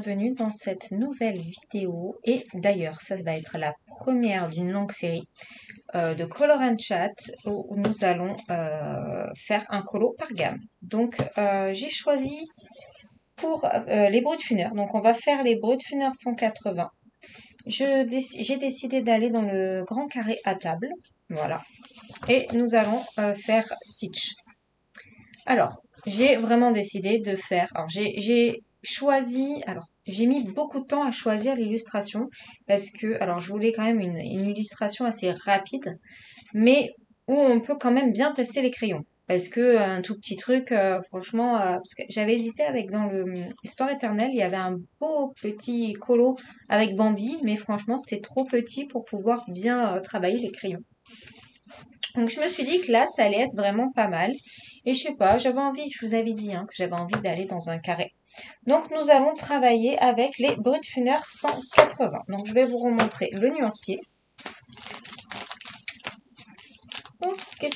bienvenue dans cette nouvelle vidéo. Et d'ailleurs, ça va être la première d'une longue série de Color and Chat où nous allons faire un colo par gamme. Donc, j'ai choisi pour les Brutfuner. Donc, on va faire les Brutfuner 180. J'ai décidé d'aller dans le grand carré à table. Voilà. Et nous allons faire Stitch. Alors, j'ai vraiment décidé de faire... Alors, j'ai choisi... Alors, j'ai mis beaucoup de temps à choisir l'illustration parce que... Alors, je voulais quand même une illustration assez rapide, mais où on peut quand même bien tester les crayons. Parce que un tout petit truc, franchement... parce que j'avais hésité avec... Dans le Histoire éternelle, il y avait un beau petit colo avec Bambi, mais franchement, c'était trop petit pour pouvoir bien travailler les crayons. Donc je me suis dit que là, ça allait être vraiment pas mal. Et je sais pas, j'avais envie, je vous avais dit que j'avais envie d'aller dans un carré. Donc nous allons travailler avec les Brutfuner 180. Donc je vais vous remontrer le nuancier. Ok,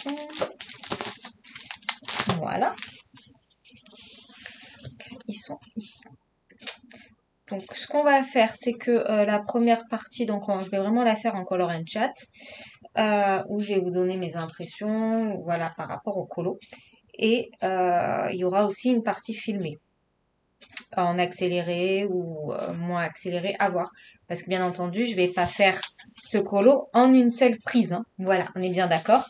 voilà. Ils sont ici. Donc ce qu'on va faire, c'est que la première partie, donc je vais vraiment la faire en Color and Chat. Où je vais vous donner mes impressions, voilà, par rapport au colo. Et il y aura aussi une partie filmée, en accéléré ou moins accéléré, à voir. Parce que bien entendu, je vais pas faire ce colo en une seule prise. Hein. Voilà, on est bien d'accord.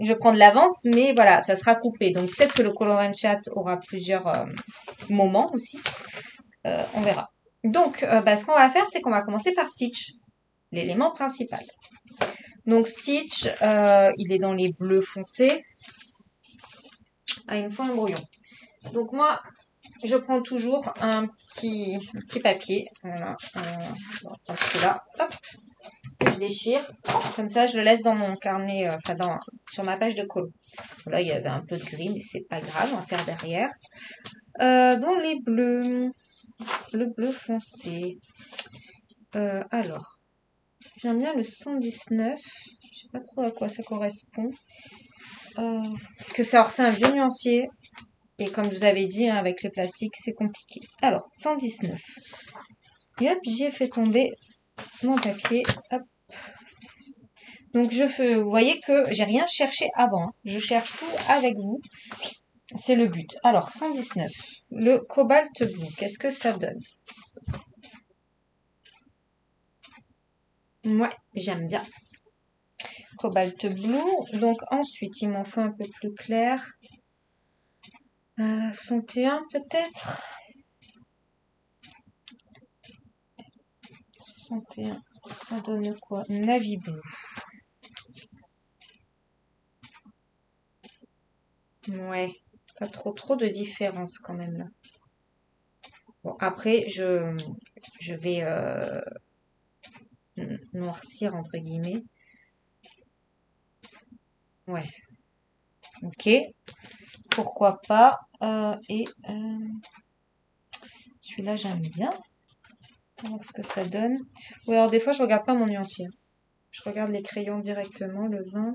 Je prends de l'avance, mais voilà, ça sera coupé. Donc peut-être que le Color and Chat aura plusieurs moments aussi. On verra. Donc, ce qu'on va faire, c'est qu'on va commencer par Stitch, l'élément principal. Donc Stitch, il est dans les bleus foncés. Ah, il me faut un brouillon. Donc moi, je prends toujours un petit papier. Voilà. Celui-là, hop, que je déchire. Comme ça, je le laisse dans mon carnet, sur ma page de colo. Là, il y avait un peu de gris, mais c'est pas grave, on va faire derrière. Dans les bleus, le bleu foncé. Alors, j'aime bien le 119. Je sais pas trop à quoi ça correspond. Parce que c'est un vieux nuancier. Et comme je vous avais dit, avec les plastiques, c'est compliqué. Alors, 119. Et hop, j'ai fait tomber mon papier. Hop. Donc, vous voyez que j'ai rien cherché avant. Hein. Je cherche tout avec vous. C'est le but. Alors, 119. Le cobalt blue, qu'est-ce que ça donne? Ouais, j'aime bien. Cobalt blue. Donc, ensuite, il m'en faut un peu plus clair. 61 peut-être. 61. Ça donne quoi? Navy blue. Ouais, pas trop de différence quand même là. Bon, après, je vais noircir entre guillemets. Ouais. Ok. Pourquoi pas. Celui-là, j'aime bien. On va voir ce que ça donne. Oui, alors des fois, je regarde pas mon nuancier. Je regarde les crayons directement, le 20.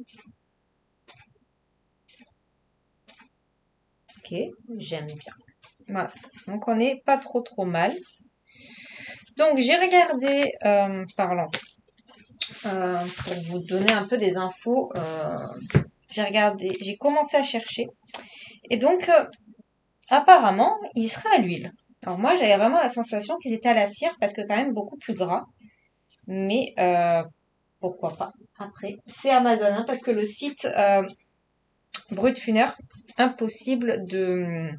Ok, j'aime bien. Voilà. Donc, on n'est pas trop mal. Donc, j'ai regardé, pour vous donner un peu des infos, j'ai commencé à chercher. Et donc, apparemment, il sera à l'huile. Alors moi, j'avais vraiment la sensation qu'ils étaient à la cire parce que quand même beaucoup plus gras. Mais pourquoi pas. Après, c'est Amazon, hein, parce que le site Brutfuner, impossible d'y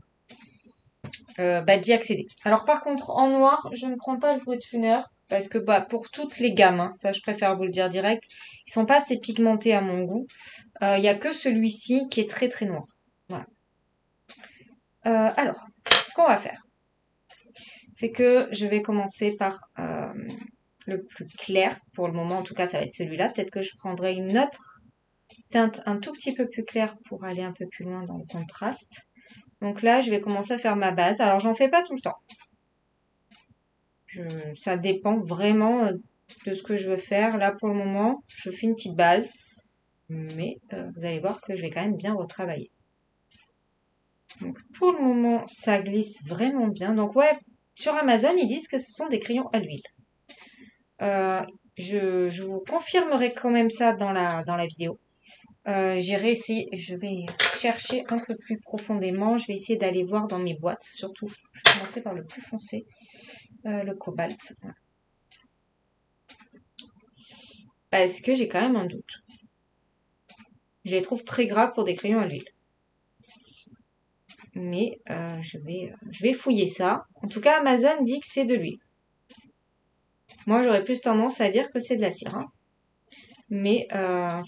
accéder. Alors par contre, en noir, je ne prends pas le Brutfuner parce que pour toutes les gammes, hein, ça je préfère vous le dire direct, ils sont pas assez pigmentés à mon goût. Il y a que celui-ci qui est très noir. Voilà. Alors, ce qu'on va faire, c'est que je vais commencer par le plus clair. Pour le moment, en tout cas, ça va être celui-là. Peut-être que je prendrai une autre teinte un tout petit peu plus claire pour aller un peu plus loin dans le contraste. Donc là, je vais commencer à faire ma base. Alors, j'en fais pas tout le temps. Ça dépend vraiment de ce que je veux faire. Là, pour le moment, je fais une petite base. Mais vous allez voir que je vais quand même bien retravailler. Donc, pour le moment, ça glisse vraiment bien. Donc, ouais, sur Amazon, ils disent que ce sont des crayons à l'huile. Je vous confirmerai quand même ça dans la vidéo. J'irai essayer, je vais chercher un peu plus profondément. Je vais essayer d'aller voir dans mes boîtes, surtout. Je vais commencer par le plus foncé, le cobalt. Parce que j'ai quand même un doute. Je les trouve très gras pour des crayons à l'huile. Mais je vais fouiller ça. En tout cas, Amazon dit que c'est de l'huile. Moi, j'aurais plus tendance à dire que c'est de la cire. Hein. Mais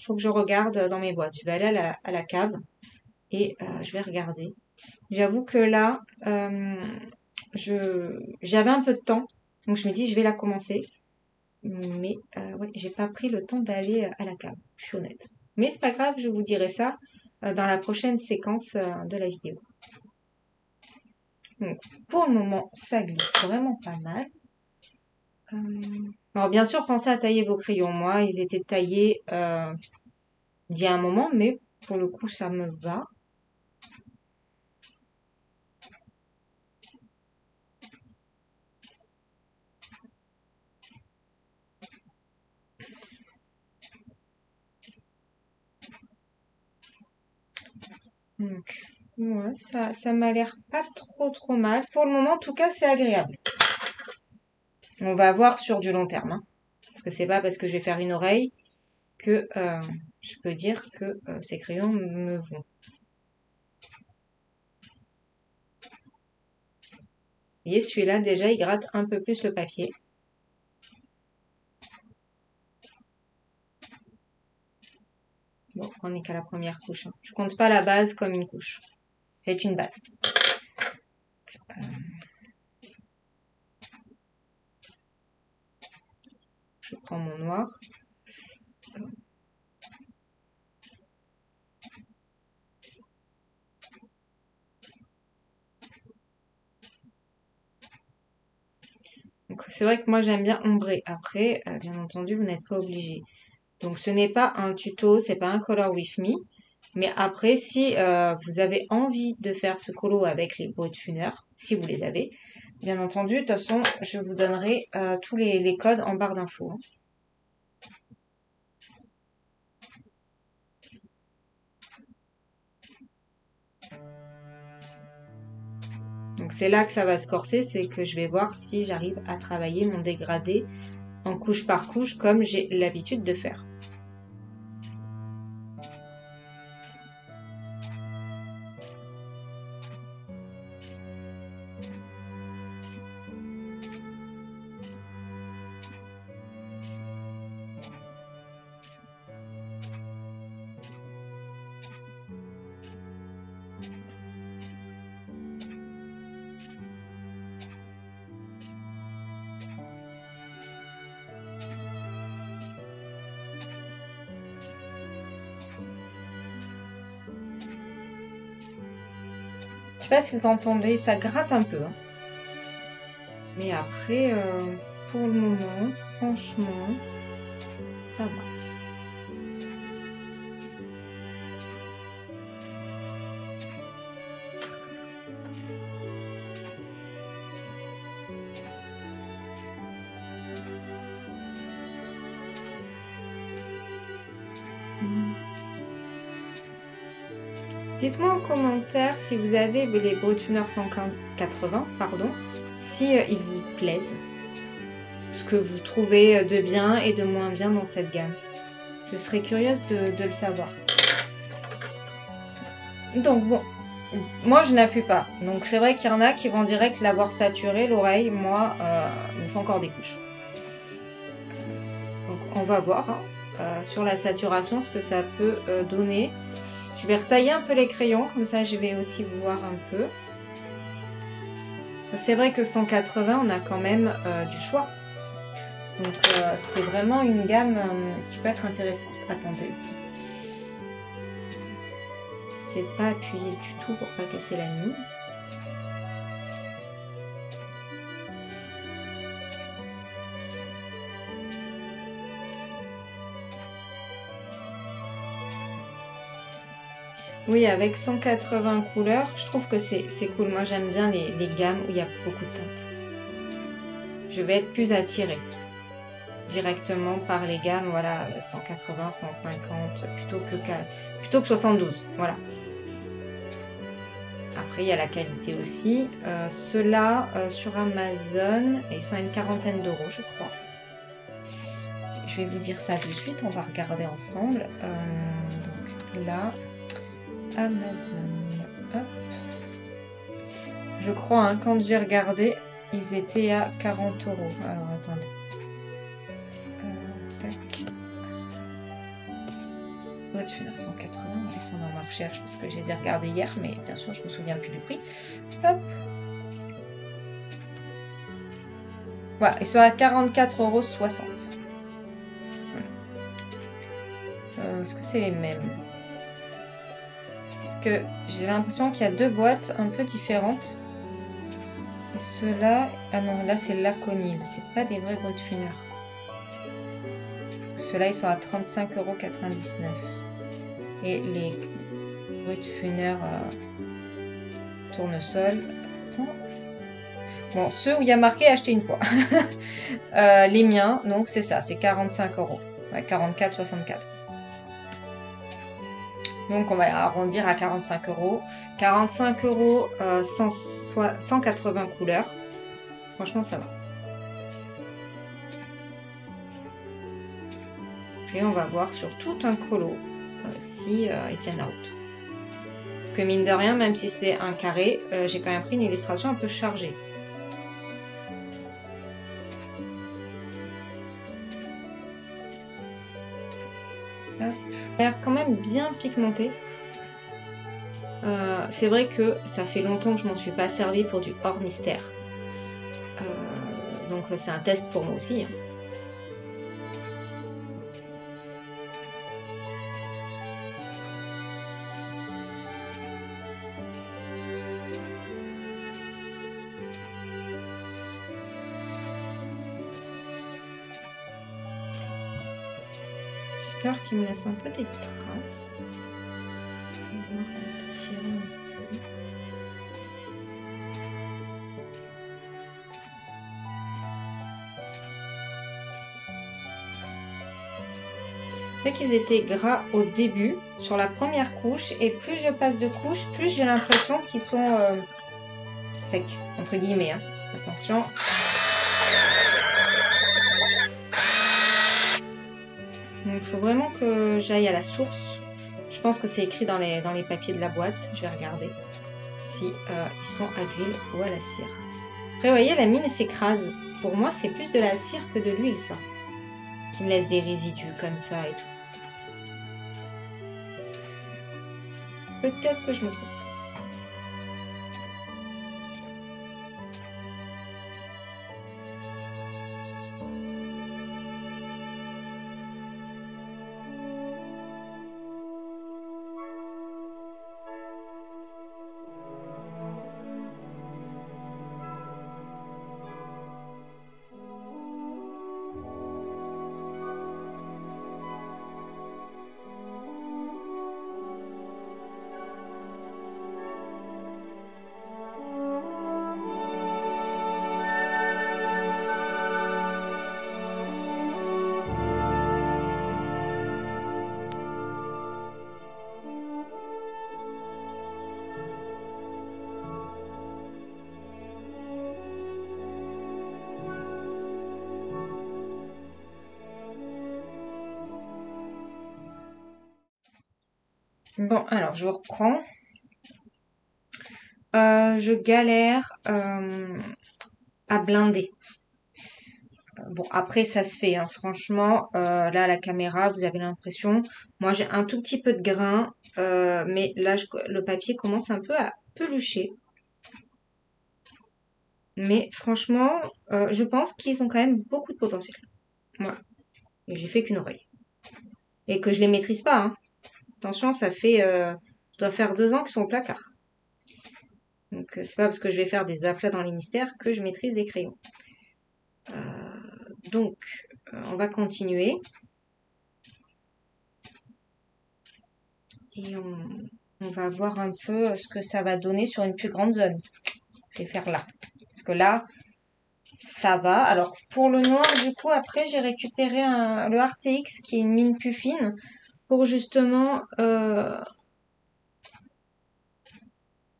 faut que je regarde dans mes boîtes. Je vais aller à la cave et je vais regarder. J'avoue que là, j'avais un peu de temps. Donc je me dis, je vais la commencer. Mais ouais, j'ai pas pris le temps d'aller à la cave. Je suis honnête. Mais c'est pas grave, je vous dirai ça dans la prochaine séquence de la vidéo. Donc, pour le moment, ça glisse vraiment pas mal. Alors, bien sûr, pensez à tailler vos crayons. Moi, ils étaient taillés d'il y a un moment, mais pour le coup, ça me va. Donc, ouais, ça m'a l'air pas trop mal. Pour le moment, en tout cas, c'est agréable. On va voir sur du long terme. Hein. Parce que c'est pas parce que je vais faire une oreille que je peux dire que ces crayons me vont. Vous voyez, celui-là, déjà, il gratte un peu plus le papier. Bon, on n'est qu'à la première couche. Hein. Je compte pas la base comme une couche. C'est une base. Je prends mon noir. Donc c'est vrai que moi j'aime bien ombrer. Après, bien entendu, vous n'êtes pas obligé. Donc ce n'est pas un tuto, c'est pas un color with me. Mais après, si vous avez envie de faire ce colo avec les Brutfuner, si vous les avez, bien entendu, de toute façon, je vous donnerai tous les codes en barre d'infos. Hein. Donc c'est là que ça va se corser, c'est que je vais voir si j'arrive à travailler mon dégradé en couche par couche comme j'ai l'habitude de faire. Je sais pas si vous entendez, ça gratte un peu. Hein. Mais après, pour le moment, franchement, ça va. Dites-moi en commentaire si vous avez les Brutfuner 180, pardon, si ils vous plaisent. Ce que vous trouvez de bien et de moins bien dans cette gamme. Je serais curieuse de le savoir. Donc bon, moi je n'appuie pas. Donc c'est vrai qu'il y en a qui vont direct l'avoir saturé l'oreille. Moi, il me faut encore des couches. Donc on va voir hein, sur la saturation ce que ça peut donner. Je vais retailler un peu les crayons, comme ça je vais aussi voir un peu. C'est vrai que 180, on a quand même du choix. Donc c'est vraiment une gamme qui peut être intéressante. Attendez aussi. C'est pas appuyé du tout pour pas casser la mine. Oui, avec 180 couleurs, je trouve que c'est cool. Moi, j'aime bien les gammes où il y a beaucoup de teintes. je vais être plus attirée directement par les gammes, voilà, 180, 150, plutôt que 72, voilà. Après, il y a la qualité aussi. Ceux-là, sur Amazon, ils sont à une quarantaine d'euros, je crois. Je vais vous dire ça de suite, on va regarder ensemble. Donc là, Amazon, hop. Je crois, hein, quand j'ai regardé, ils étaient à 40 euros. Alors, attendez. Tac. Watchfunner 180, ils sont dans ma recherche parce que je les ai regardés hier, mais bien sûr, je me souviens plus du prix. Hop. Voilà, ils sont à 44,60 €. Est-ce que c'est les mêmes? Parce que j'ai l'impression qu'il y a deux boîtes un peu différentes. Et ceux-là... Ah non, là c'est Laconil. C'est pas des vrais Watchfunner. Parce que ceux-là, ils sont à 35,99 €. Et les Watchfunner tournesol... Attends. Bon, ceux où il y a marqué acheter une fois. Les miens, donc c'est ça, c'est 45 €. Ouais, 44,64 €. Donc on va arrondir à 45 €. 45 €, 180 couleurs. Franchement, ça va. Puis on va voir sur tout un colo si ils tiennent la route. Parce que mine de rien, même si c'est un carré, j'ai quand même pris une illustration un peu chargée. Hop. L'air quand même bien pigmenté. C'est vrai que ça fait longtemps que je m'en suis pas servi pour du hors mystère. Donc c'est un test pour moi aussi. Hein. J'ai peur qu'il me laisse un peu des traces. On va tirer un peu. C'est qu'ils étaient gras au début, sur la première couche, et plus je passe de couche, plus j'ai l'impression qu'ils sont secs, entre guillemets. Hein. Attention. Donc il faut vraiment que j'aille à la source. Je pense que c'est écrit dans les papiers de la boîte. Je vais regarder si ils sont à l'huile ou à la cire. Après, vous voyez, la mine s'écrase. Pour moi, c'est plus de la cire que de l'huile, ça. Qui me laisse des résidus comme ça et tout. Peut-être que je me trompe. Bon, alors je reprends. Je galère à blinder. Bon, après, ça se fait, hein. Franchement, là, à la caméra, vous avez l'impression... Moi, j'ai un tout petit peu de grain, mais là, le papier commence un peu à pelucher. Mais franchement, je pense qu'ils ont quand même beaucoup de potentiel. Voilà. Et j'ai fait qu'une oreille. Et que je les maîtrise pas, hein. Attention, ça fait... je dois faire 2 ans qu'ils sont au placard. Donc, c'est pas parce que je vais faire des aplats dans les mystères que je maîtrise des crayons. Donc, on va continuer. Et on va voir un peu ce que ça va donner sur une plus grande zone. Je vais faire là. Parce que là, ça va. Alors pour le noir, du coup, après j'ai récupéré le RTX qui est une mine plus fine pour justement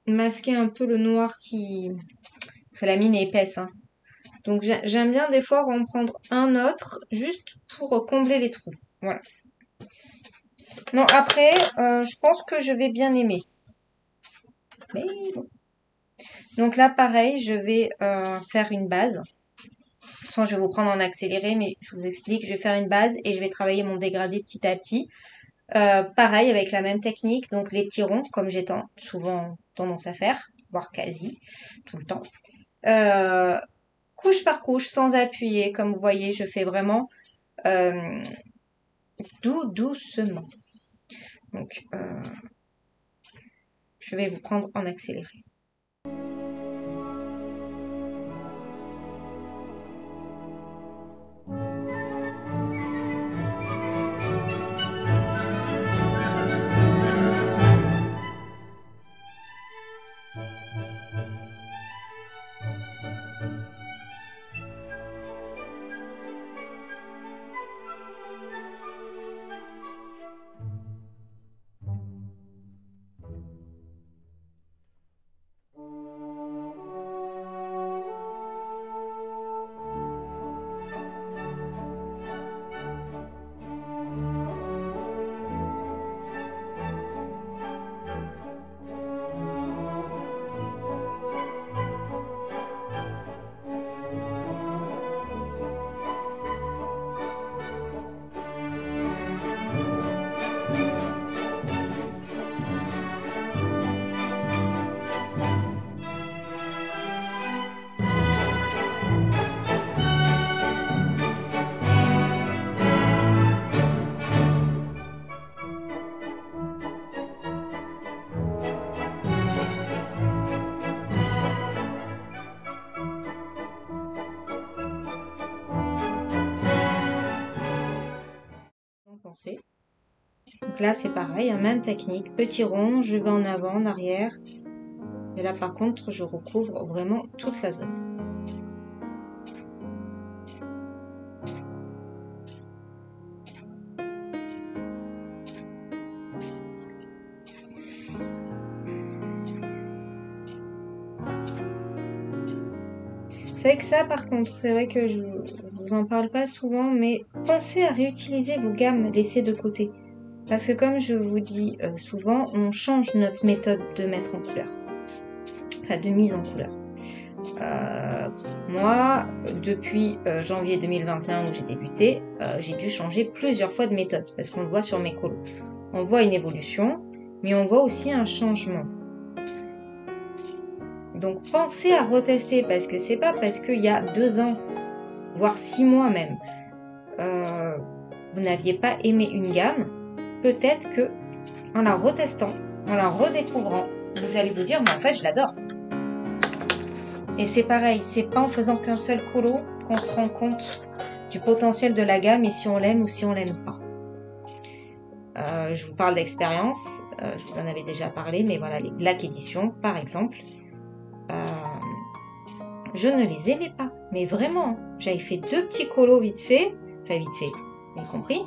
masquer un peu le noir qui... Parce que la mine est épaisse, hein. Donc j'aime bien des fois en prendre un autre juste pour combler les trous. Voilà. Non, après, je pense que je vais bien aimer. Mais bon. Donc là, pareil, je vais faire une base. De toute façon, je vais vous prendre en accéléré, mais je vous explique. Je vais faire une base et je vais travailler mon dégradé petit à petit. Pareil, avec la même technique, donc les petits ronds, comme j'ai souvent tendance à faire, voire quasi, tout le temps. Couche par couche, sans appuyer, comme vous voyez, je fais vraiment doucement. Donc, je vais vous prendre en accéléré. Pensez. Donc là, c'est pareil, hein, même technique. Petit rond, je vais en avant, en arrière. Et là, par contre, je recouvre vraiment toute la zone. C'est vrai que ça, par contre, c'est vrai que je vous en parle pas souvent, mais pensez à réutiliser vos gammes laissées de côté. Parce que comme je vous dis souvent, on change notre méthode de mettre en couleur. Enfin, de mise en couleur. Moi, depuis janvier 2021 où j'ai débuté, j'ai dû changer plusieurs fois de méthode. Parce qu'on le voit sur mes colos. On voit une évolution, mais on voit aussi un changement. Donc pensez à retester parce que c'est pas parce qu'il y a 2 ans, voire 6 mois même, vous n'aviez pas aimé une gamme, peut-être que en la retestant, en la redécouvrant, vous allez vous dire mais en fait je l'adore. Et c'est pareil, c'est pas en faisant qu'un seul colo qu'on se rend compte du potentiel de la gamme et si on l'aime ou si on l'aime pas. Je vous parle d'expérience, je vous en avais déjà parlé, mais voilà, les Black Edition par exemple. Je ne les aimais pas, mais vraiment, j'avais fait 2 petits colos vite fait, vous avez compris.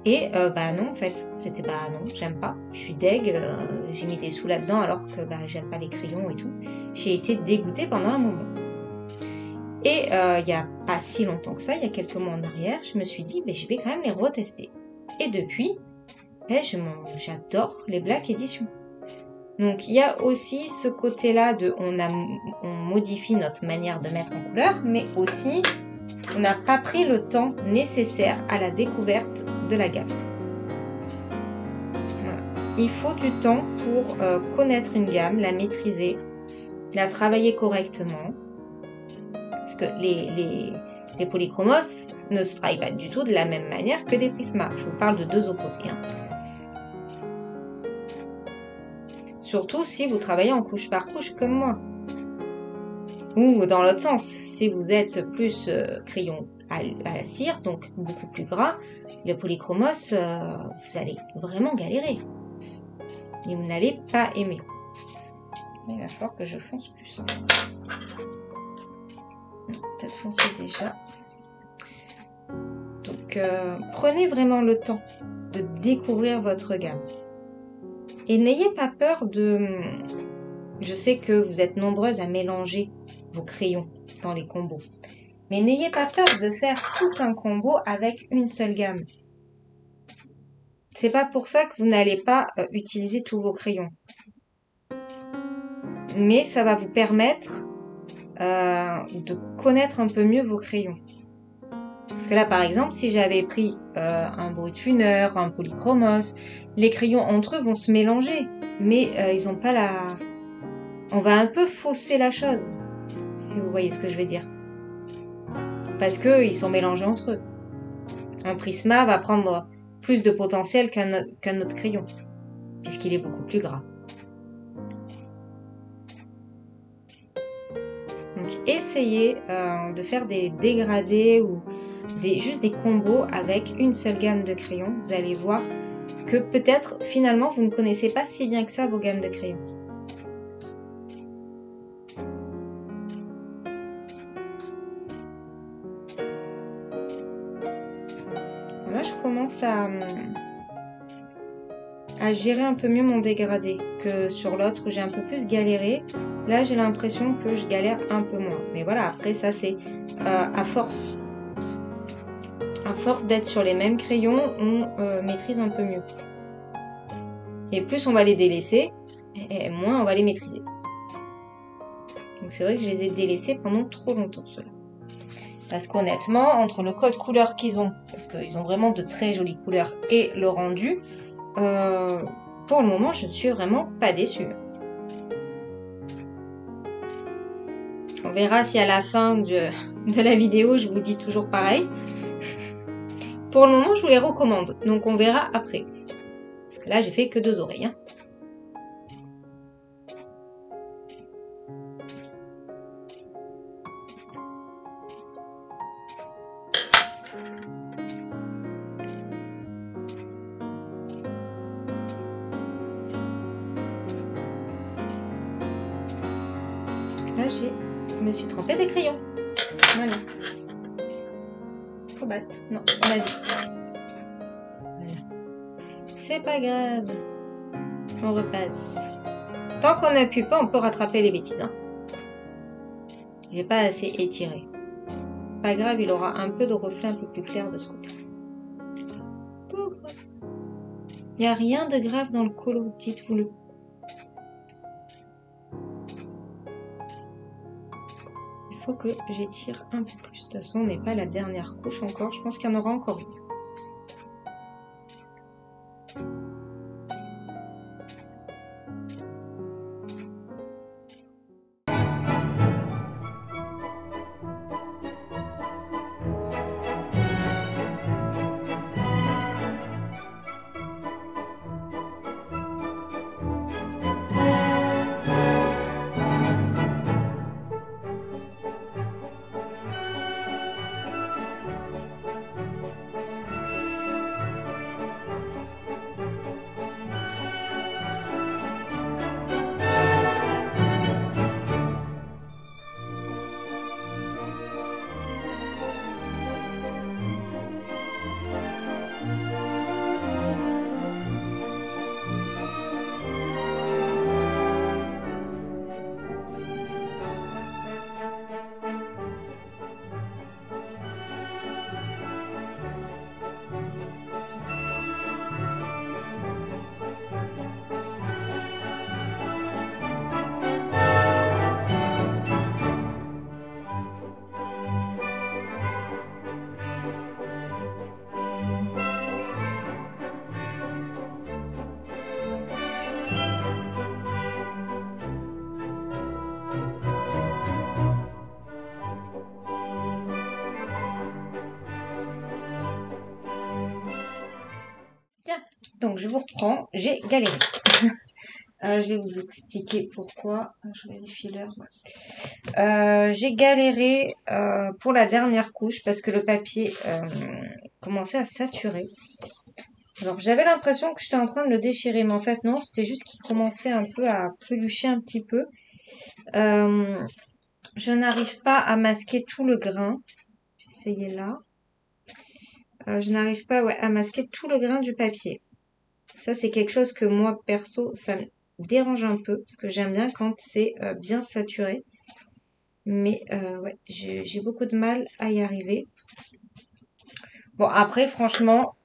Et bah non, en fait, c'était bah non, j'aime pas, je suis deg, j'ai mis des sous là-dedans alors que bah j'aime pas les crayons et tout. J'ai été dégoûtée pendant un moment. Et il y a pas si longtemps que ça, il y a quelques mois en arrière, je me suis dit, mais je vais quand même les retester. Et depuis, j'adore les Black Edition. Donc il y a aussi ce côté-là de on modifie notre manière de mettre en couleur, mais aussi on n'a pas pris le temps nécessaire à la découverte de la gamme. Voilà. Il faut du temps pour connaître une gamme, la maîtriser, la travailler correctement. Parce que les polychromos ne se travaillent pas du tout de la même manière que des prismas. Je vous parle de 2 opposés. Hein. Surtout si vous travaillez en couche par couche comme moi. Ou dans l'autre sens, si vous êtes plus crayon à la cire, donc beaucoup plus gras, le polychromos, vous allez vraiment galérer. Et vous n'allez pas aimer. Il va falloir que je fonce plus. Peut-être foncé déjà. Donc, prenez vraiment le temps de découvrir votre gamme. Et n'ayez pas peur de... Je sais que vous êtes nombreuses à mélanger vos crayons dans les combos. Mais n'ayez pas peur de faire tout un combo avec une seule gamme. C'est pas pour ça que vous n'allez pas utiliser tous vos crayons. Mais ça va vous permettre de connaître un peu mieux vos crayons. Parce que là, par exemple, si j'avais pris un Brutfuner, un Polychromos, les crayons entre eux vont se mélanger. Mais ils n'ont pas la... On va un peu fausser la chose, si vous voyez ce que je veux dire. Parce qu'ils sont mélangés entre eux. Un Prisma va prendre plus de potentiel qu'un autre crayon, puisqu'il est beaucoup plus gras. Donc essayez de faire des dégradés ou juste des combos avec une seule gamme de crayons. Vous allez voir que peut-être finalement vous ne connaissez pas si bien que ça vos gammes de crayons. Là je commence à gérer un peu mieux mon dégradé que sur l'autre où j'ai un peu plus galéré. Là j'ai l'impression que je galère un peu moins. Mais voilà, après ça c'est à force. À force d'être sur les mêmes crayons, on maîtrise un peu mieux. Et plus on va les délaisser, et moins on va les maîtriser. Donc c'est vrai que je les ai délaissés pendant trop longtemps, ceux-là. Parce qu'honnêtement, entre le code couleur qu'ils ont, parce qu'ils ont vraiment de très jolies couleurs, et le rendu, pour le moment, je ne suis vraiment pas déçue. On verra si à la fin de la vidéo, je vous dis toujours pareil. Pour le moment, je vous les recommande. Donc on verra après. Parce que là, j'ai fait que 2 oreilles. Hein. Là, je me suis trompée des crayons. Voilà. Faut battre. Non, on a dit. Voilà. C'est pas grave. On repasse. Tant qu'on n'appuie pas, on peut rattraper les bêtises. Hein. J'ai pas assez étiré. Pas grave, il aura un peu de reflet un peu plus clair de ce côté. Il n'y a rien de grave dans le colo, dites-vous-le. Il faut que j'étire un peu plus. De toute façon, on n'est pas à la dernière couche encore. Je pense qu'il y en aura encore une. Donc je vous reprends, j'ai galéré. Je vais vous expliquer pourquoi. Je vérifie l'heure. J'ai galéré pour la dernière couche parce que le papier commençait à saturer. Alors j'avais l'impression que j'étais en train de le déchirer, mais en fait non, c'était juste qu'il commençait un peu à pelucher un petit peu. je n'arrive pas à masquer tout le grain. J'ai essayé là. Je n'arrive pas à masquer tout le grain du papier. Ça, c'est quelque chose que moi, perso, ça me dérange un peu. Parce que j'aime bien quand c'est bien saturé. Mais ouais, j'ai beaucoup de mal à y arriver. Bon, après, franchement,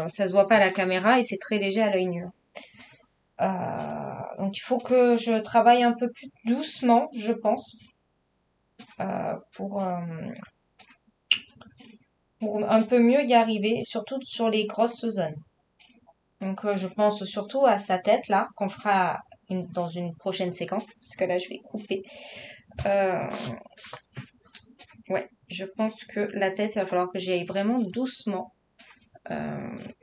ça se voit pas à la caméra et c'est très léger à l'œil nu. Donc, il faut que je travaille un peu plus doucement, je pense, pour un peu mieux y arriver, surtout sur les grosses zones. Donc, je pense surtout à sa tête, là, qu'on fera dans une prochaine séquence, parce que là, je vais couper. Euh, ouais, je pense que la tête, il va falloir que j'y aille vraiment doucement.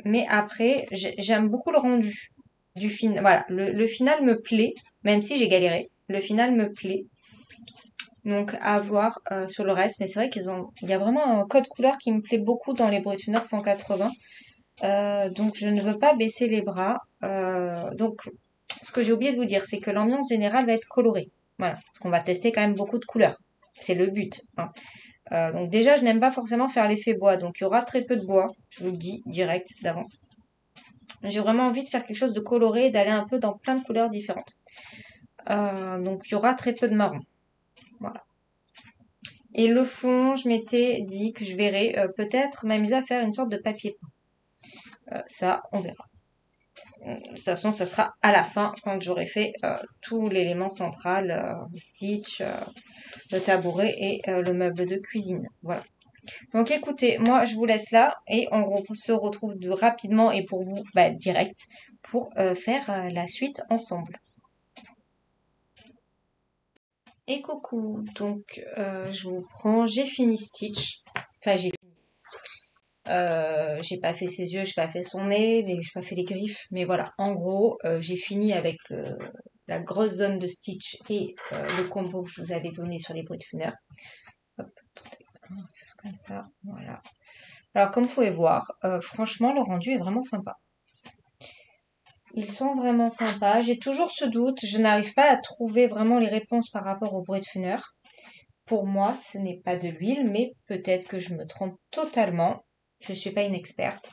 Mais après, j'aime beaucoup le rendu du final. Voilà, le final me plaît, même si j'ai galéré. Le final me plaît. Donc à voir sur le reste. Mais c'est vrai il y a vraiment un code couleur qui me plaît beaucoup dans les Brut Tuners 180. Donc je ne veux pas baisser les bras. Donc ce que j'ai oublié de vous dire, c'est que l'ambiance générale va être colorée. Voilà, parce qu'on va tester quand même beaucoup de couleurs. C'est le but, hein. Donc déjà, je n'aime pas forcément faire l'effet bois, donc il y aura très peu de bois, je vous le dis direct d'avance. J'ai vraiment envie de faire quelque chose de coloré et d'aller un peu dans plein de couleurs différentes. Donc il y aura très peu de marron. Voilà. Et le fond, je m'étais dit que je verrais peut-être m'amuser à faire une sorte de papier peint. Ça, on verra. De toute façon, ça sera à la fin quand j'aurai fait tout l'élément central, le stitch, le tabouret et le meuble de cuisine. Voilà. Donc écoutez, moi je vous laisse là et on se retrouve rapidement et pour vous direct pour faire la suite ensemble. Et coucou, donc je vous prends, j'ai fini Stitch, enfin j'ai pas fait ses yeux, j'ai pas fait son nez, j'ai pas fait les griffes, mais voilà, en gros j'ai fini avec la grosse zone de Stitch et le combo que je vous avais donné sur les Brut Tuners. Hop, on va faire comme ça, voilà. Alors comme vous pouvez voir, franchement le rendu est vraiment sympa. Ils sont vraiment sympas. J'ai toujours ce doute, je n'arrive pas à trouver vraiment les réponses par rapport au Brut Tuner. Pour moi, ce n'est pas de l'huile, mais peut-être que je me trompe totalement. Je suis pas une experte.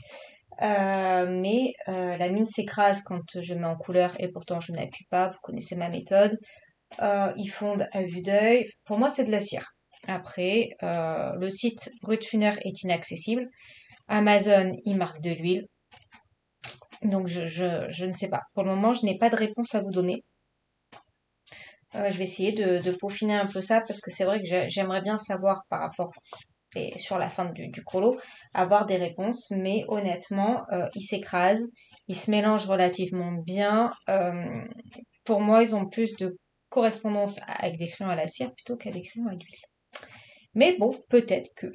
Mais la mine s'écrase quand je mets en couleur et pourtant je n'appuie pas. Vous connaissez ma méthode. Ils fondent à vue d'œil. Pour moi, c'est de la cire. Après, le site Brut Tuner est inaccessible. Amazon, il marque de l'huile. Donc je ne sais pas. Pour le moment, je n'ai pas de réponse à vous donner. Je vais essayer de peaufiner un peu ça parce que c'est vrai que j'aimerais bien savoir par rapport et sur la fin du colo, avoir des réponses. Mais honnêtement, ils s'écrasent, ils se mélangent relativement bien. Pour moi, ils ont plus de correspondance avec des crayons à la cire plutôt qu'à des crayons à l'huile. Mais bon, peut-être que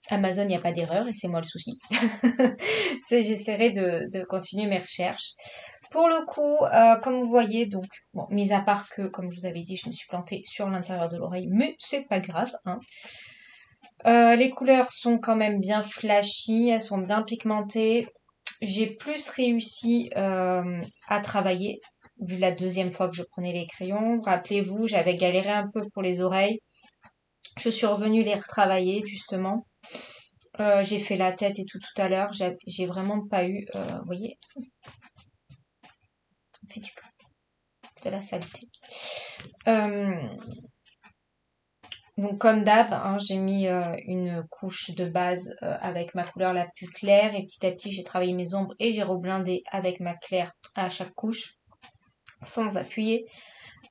Amazon, il n'y a pas d'erreur et c'est moi le souci. J'essaierai de continuer mes recherches. Pour le coup, comme vous voyez, donc, bon, mis à part que, comme je vous avais dit, je me suis plantée sur l'intérieur de l'oreille, mais c'est pas grave, hein. Les couleurs sont quand même bien flashy, elles sont bien pigmentées. J'ai plus réussi à travailler, vu la deuxième fois que je prenais les crayons. Rappelez-vous, j'avais galéré un peu pour les oreilles. Je suis revenue les retravailler, justement. J'ai fait la tête et tout à l'heure. J'ai vraiment pas eu, vous voyez, ça me fait de la saleté. Donc comme d'hab, hein, j'ai mis une couche de base avec ma couleur la plus claire et petit à petit j'ai travaillé mes ombres et j'ai reblindé avec ma claire à chaque couche sans appuyer.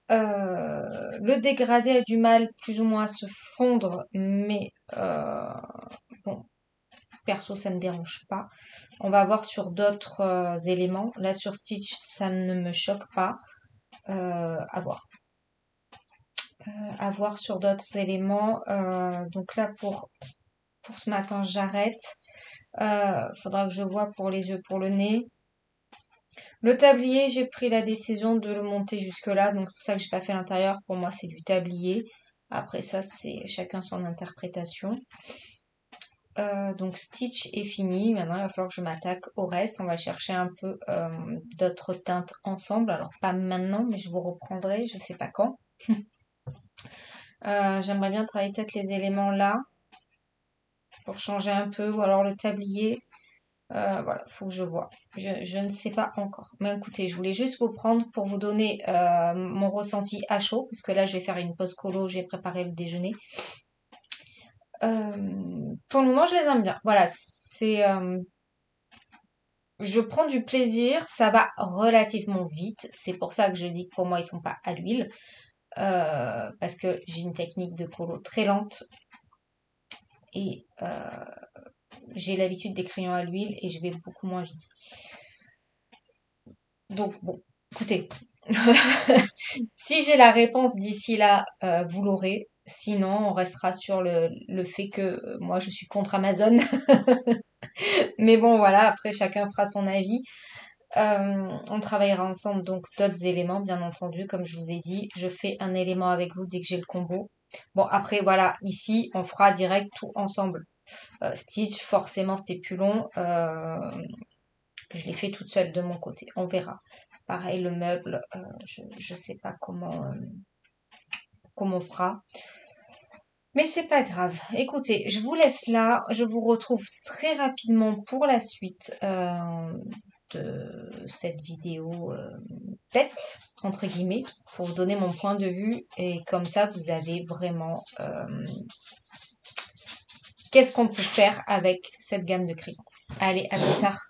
Le dégradé a du mal plus ou moins à se fondre, mais bon, perso ça ne me dérange pas. On va voir sur d'autres éléments. Là sur Stitch ça ne me choque pas. À voir. À voir sur d'autres éléments. Donc là pour ce matin j'arrête. Faudra que je vois pour les yeux, pour le nez. Le tablier, j'ai pris la décision de le monter jusque là, donc c'est pour ça que j'ai pas fait l'intérieur. Pour moi c'est du tablier. Après ça c'est chacun son interprétation. Donc Stitch est fini. Maintenant il va falloir que je m'attaque au reste. On va chercher un peu d'autres teintes ensemble. Alors pas maintenant, mais je vous reprendrai, je sais pas quand. J'aimerais bien travailler peut-être les éléments là pour changer un peu, ou alors le tablier. Voilà, faut que je vois. Je ne sais pas encore. Mais écoutez, je voulais juste vous prendre pour vous donner mon ressenti à chaud, parce que là, je vais faire une pause colo, j'ai préparé le déjeuner. Pour le moment, je les aime bien. Voilà, je prends du plaisir, ça va relativement vite. C'est pour ça que je dis que pour moi, ils sont pas à l'huile, parce que j'ai une technique de colo très lente et j'ai l'habitude des crayons à l'huile et je vais beaucoup moins vite. Donc bon, écoutez, si j'ai la réponse d'ici là, vous l'aurez. Sinon, on restera sur le fait que moi, je suis contre Amazon. Mais bon, voilà, après, chacun fera son avis. On travaillera ensemble donc d'autres éléments, bien entendu. Comme je vous ai dit, je fais un élément avec vous dès que j'ai le combo. Bon, après, voilà, ici, on fera direct tout ensemble. Stitch, forcément, c'était plus long. Je l'ai fait toute seule de mon côté. On verra. Pareil, le meuble, je sais pas comment on fera. Mais c'est pas grave. Écoutez, je vous laisse là. Je vous retrouve très rapidement pour la suite de cette vidéo test, entre guillemets, pour vous donner mon point de vue. Et comme ça, vous avez vraiment qu'est-ce qu'on peut faire avec cette gamme de crayons. Allez, à plus tard.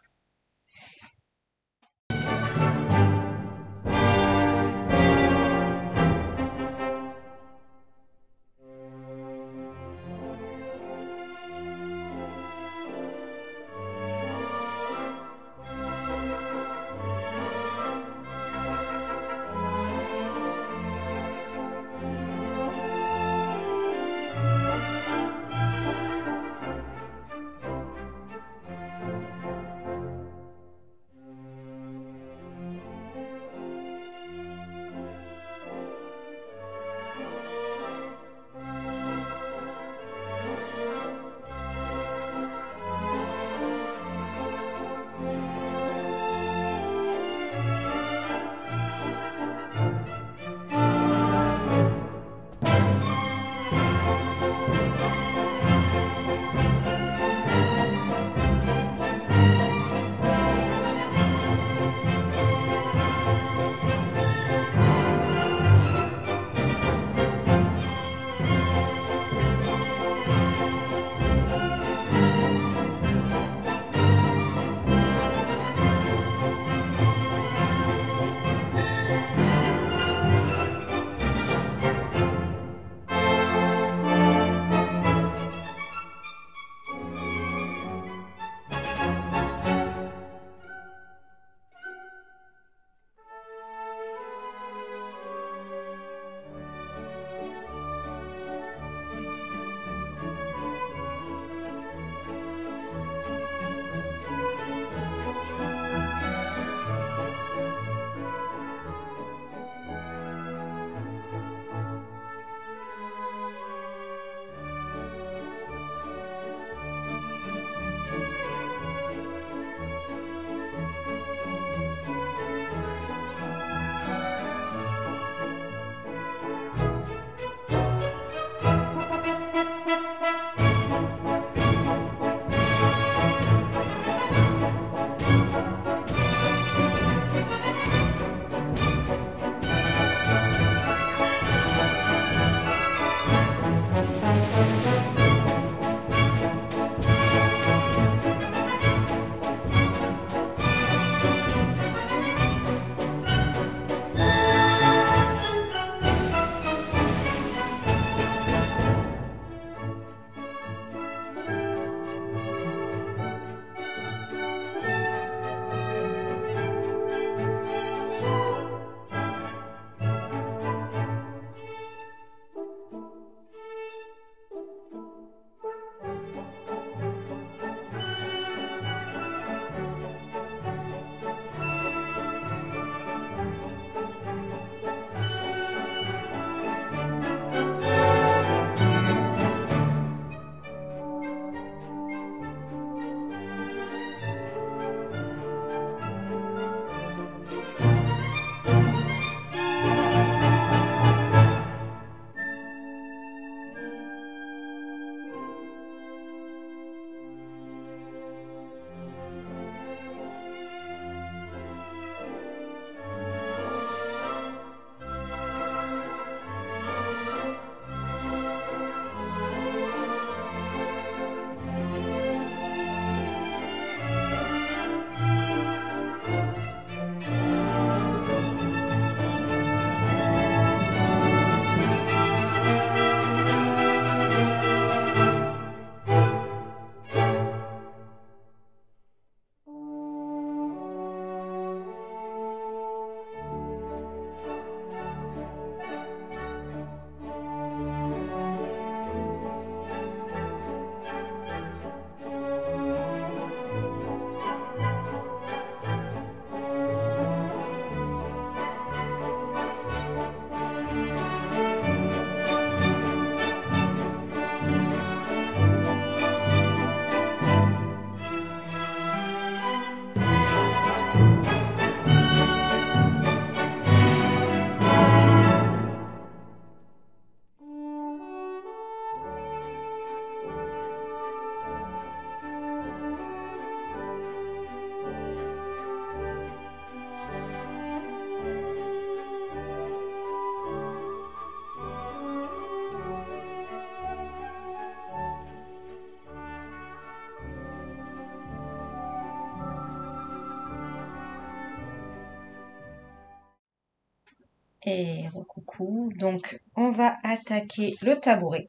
Et recoucou. Donc, on va attaquer le tabouret,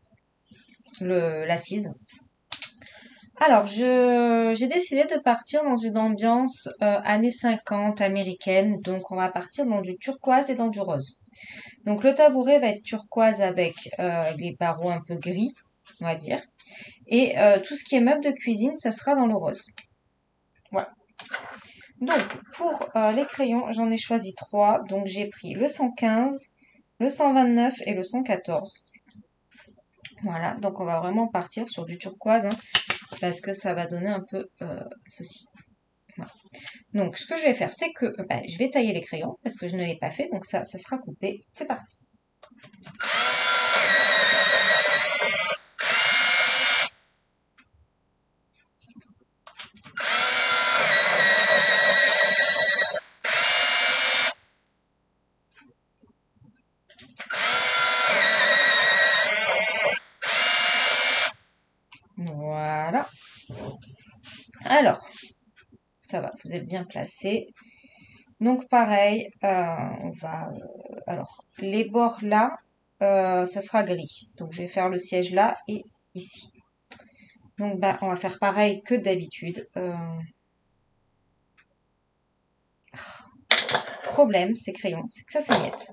l'assise. Alors, j'ai décidé de partir dans une ambiance années 50 américaine. Donc, on va partir dans du turquoise et dans du rose. Donc, le tabouret va être turquoise avec les barreaux un peu gris, on va dire. Et tout ce qui est meuble de cuisine, ça sera dans le rose. Voilà. Donc, pour les crayons, j'en ai choisi 3. Donc, j'ai pris le 115, le 129 et le 114. Voilà, donc on va vraiment partir sur du turquoise, hein, parce que ça va donner un peu ceci. Voilà. Donc, ce que je vais faire, c'est que je vais tailler les crayons, parce que je ne l'ai pas fait, donc ça sera coupé. C'est parti. Voilà. Alors, ça va, vous êtes bien placés. Donc pareil, on va... alors, les bords là, ça sera gris. Donc je vais faire le siège là et ici. Donc on va faire pareil que d'habitude. Problème, ces crayons, c'est que ça s'émiette.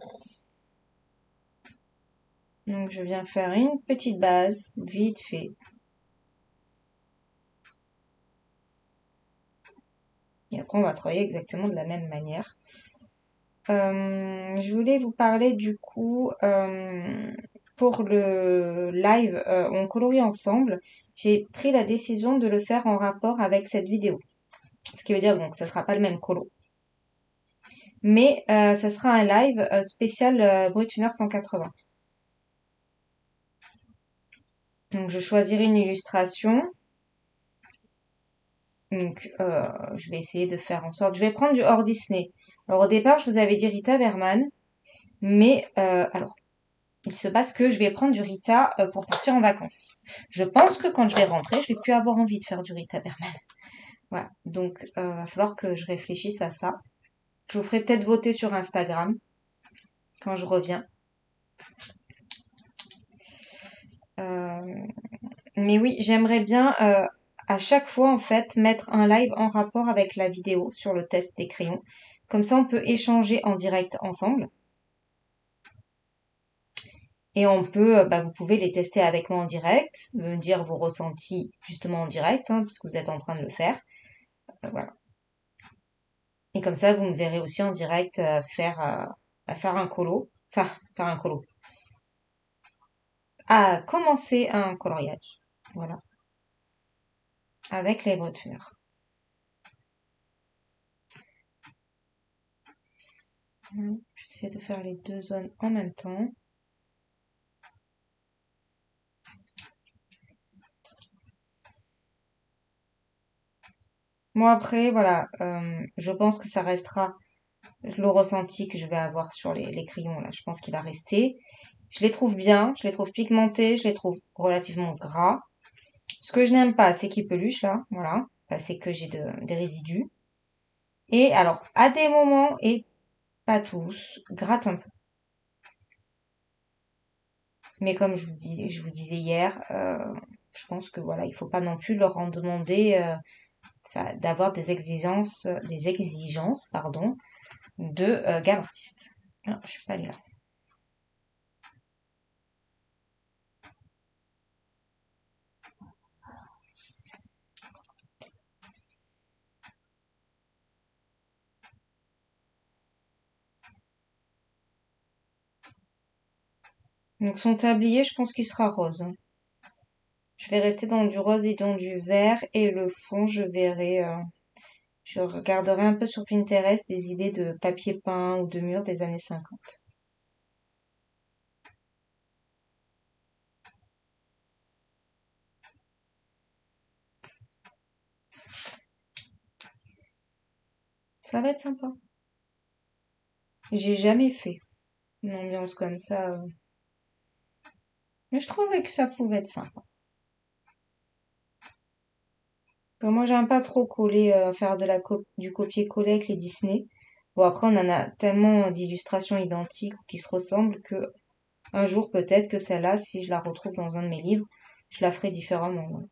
Donc je viens faire une petite base, vite fait. Et après on va travailler exactement de la même manière. Je voulais vous parler du coup, pour le live on colorie ensemble, j'ai pris la décision de le faire en rapport avec cette vidéo. Ce qui veut dire donc ça sera pas le même colo. Mais ça sera un live spécial Bruttuner 180. Donc je choisirai une illustration. Donc je vais essayer de faire en sorte... Je vais prendre du hors Disney. Alors au départ je vous avais dit Rita Berman. Mais alors, il se passe que je vais prendre du Rita pour partir en vacances. Je pense que quand je vais rentrer, je vais plus avoir envie de faire du Rita Berman. Voilà, donc va falloir que je réfléchisse à ça. Je vous ferai peut-être voter sur Instagram quand je reviens. Mais oui, j'aimerais bien à chaque fois en fait mettre un live en rapport avec la vidéo sur le test des crayons. Comme ça, on peut échanger en direct ensemble. Et on peut, vous pouvez les tester avec moi en direct, me dire vos ressentis justement en direct, hein, parce que vous êtes en train de le faire. Voilà. Et comme ça, vous me verrez aussi en direct faire un colo. Enfin, faire un colo. À commencer un coloriage. Voilà. Avec les brutures. J'essaie de faire les deux zones en même temps. Moi après, voilà, je pense que ça restera le ressenti que je vais avoir sur les crayons là. Je pense qu'il va rester. Je les trouve bien, je les trouve pigmentés, je les trouve relativement gras. Ce que je n'aime pas, c'est qu'ils peluchent là, voilà. Enfin, c'est que j'ai des résidus. Et alors, à des moments, et pas tous, gratte un peu. Mais comme je vous disais hier, je pense que voilà, il faut pas non plus leur en demander enfin, d'avoir des exigences, pardon, de gamme artiste. Non, je suis pas allée là. Donc son tablier, je pense qu'il sera rose. Je vais rester dans du rose et dans du vert. Et le fond, je verrai. Je regarderai un peu sur Pinterest des idées de papier peint ou de murs des années 50. Ça va être sympa. J'ai jamais fait une ambiance comme ça. Mais je trouvais que ça pouvait être sympa. Moi, j'aime pas trop coller, faire du copier-coller avec les Disney. Bon, après, on en a tellement d'illustrations identiques ou qui se ressemblent que un jour, peut-être que celle-là, si je la retrouve dans un de mes livres, je la ferai différemment. Ouais.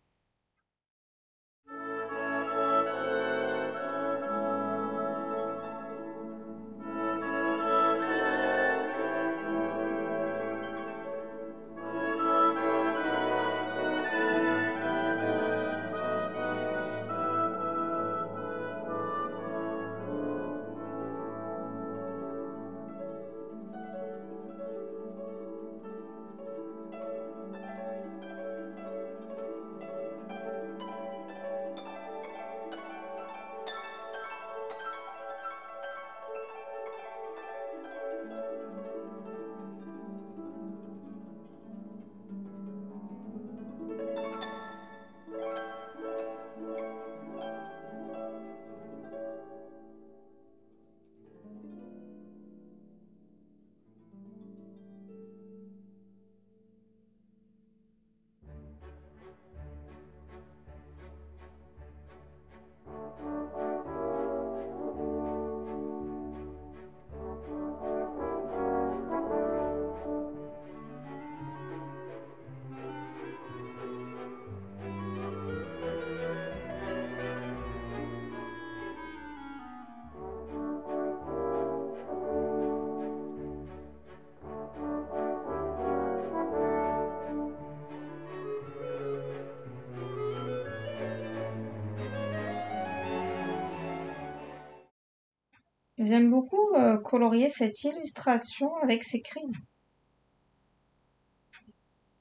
J'aime beaucoup colorier cette illustration avec ces crayons.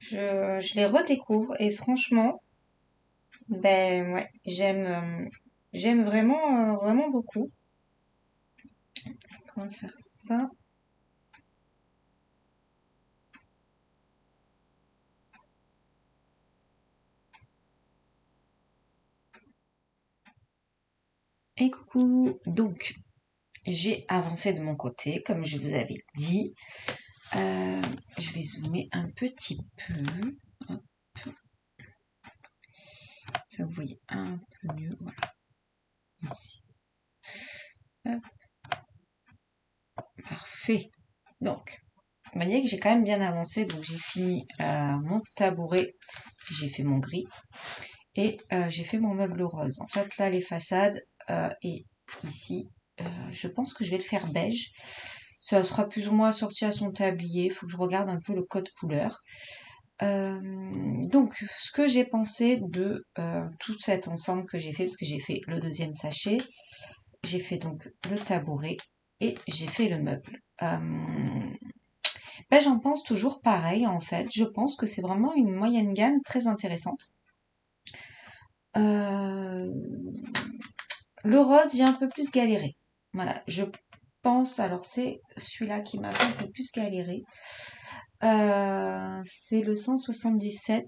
Je les redécouvre et franchement, ben ouais, j'aime vraiment vraiment beaucoup. On va faire ça. Et coucou. Donc, j'ai avancé de mon côté, comme je vous avais dit. Je vais zoomer un petit peu. Hop. Ça vous voyez un peu mieux. Voilà. Ici. Hop. Parfait. Donc, vous voyez que j'ai quand même bien avancé. Donc, j'ai fini mon tabouret. J'ai fait mon gris. Et j'ai fait mon meuble rose. En fait, là, les façades et ici, je pense que je vais le faire beige. Ça sera plus ou moins assorti à son tablier. Il faut que je regarde un peu le code couleur. Donc, ce que j'ai pensé de tout cet ensemble que j'ai fait, parce que j'ai fait le deuxième sachet, j'ai fait donc le tabouret et j'ai fait le meuble. Ben, j'en pense toujours pareil en fait. Je pense que c'est vraiment une moyenne gamme très intéressante. Euh, le rose, j'ai un peu plus galéré. Voilà, je pense, alors c'est celui-là qui m'a fait un peu plus galéré. C'est le 177.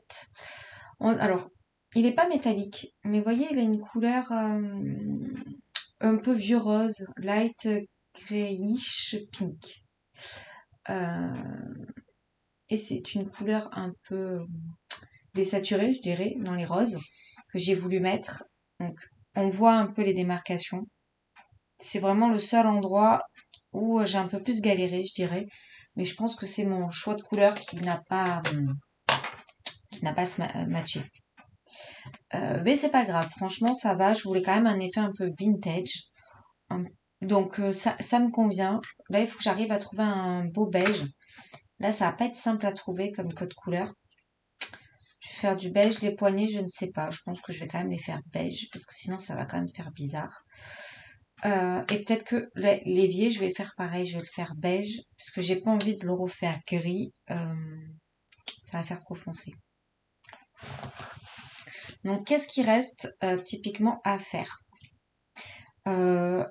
Alors, il n'est pas métallique, mais vous voyez, il a une couleur un peu vieux rose, light grayish pink. Et c'est une couleur un peu désaturée, je dirais, dans les roses, que j'ai voulu mettre. Donc, on voit un peu les démarcations. C'est vraiment le seul endroit où j'ai un peu plus galéré, je dirais. Mais je pense que c'est mon choix de couleur qui n'a pas matché. Mais c'est pas grave, franchement ça va. Je voulais quand même un effet un peu vintage. Donc ça me convient. Là il faut que j'arrive à trouver un beau beige. Là ça va pas être simple à trouver comme code couleur. Je vais faire du beige. Les poignets je ne sais pas. Je pense que je vais quand même les faire beige parce que sinon ça va quand même faire bizarre. Et peut-être que l'évier je vais faire pareil. Je vais le faire beige parce que j'ai pas envie de le refaire gris. Ça va faire trop foncé. Donc, qu'est-ce qui reste typiquement à faire? Euh,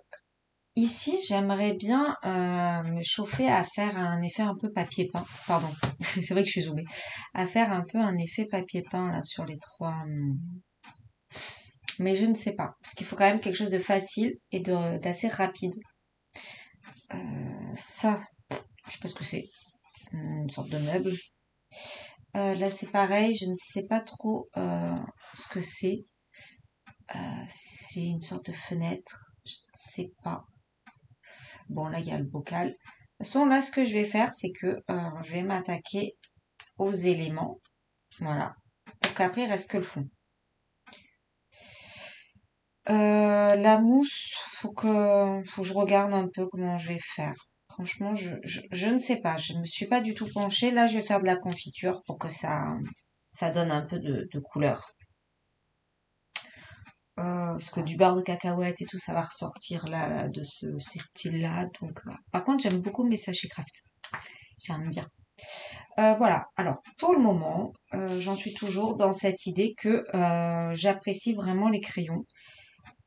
Ici, j'aimerais bien me chauffer à faire un effet un peu papier peint. Pardon, c'est vrai que je suis zoomée. À faire un peu un effet papier peint là sur les trois. Mais je ne sais pas. Parce qu'il faut quand même quelque chose de facile et d'assez rapide. Ça, je sais pas ce que c'est. Une sorte de meuble. Là, c'est pareil. Je ne sais pas trop ce que c'est. C'est une sorte de fenêtre. Je ne sais pas. Bon, là, il y a le bocal. De toute façon, là, ce que je vais faire, c'est que je vais m'attaquer aux éléments. Voilà. Pour qu'après, il reste que le fond. La mousse, faut que je regarde un peu comment je vais faire. Franchement, je ne sais pas. Je ne me suis pas du tout penchée. Là, je vais faire de la confiture pour que ça donne un peu de couleur. Parce que du beurre de cacahuète et tout, ça va ressortir là, de ce style-là. Donc, par contre, j'aime beaucoup mes sachets craft. J'aime bien. Voilà. Alors, pour le moment, j'en suis toujours dans cette idée que j'apprécie vraiment les crayons.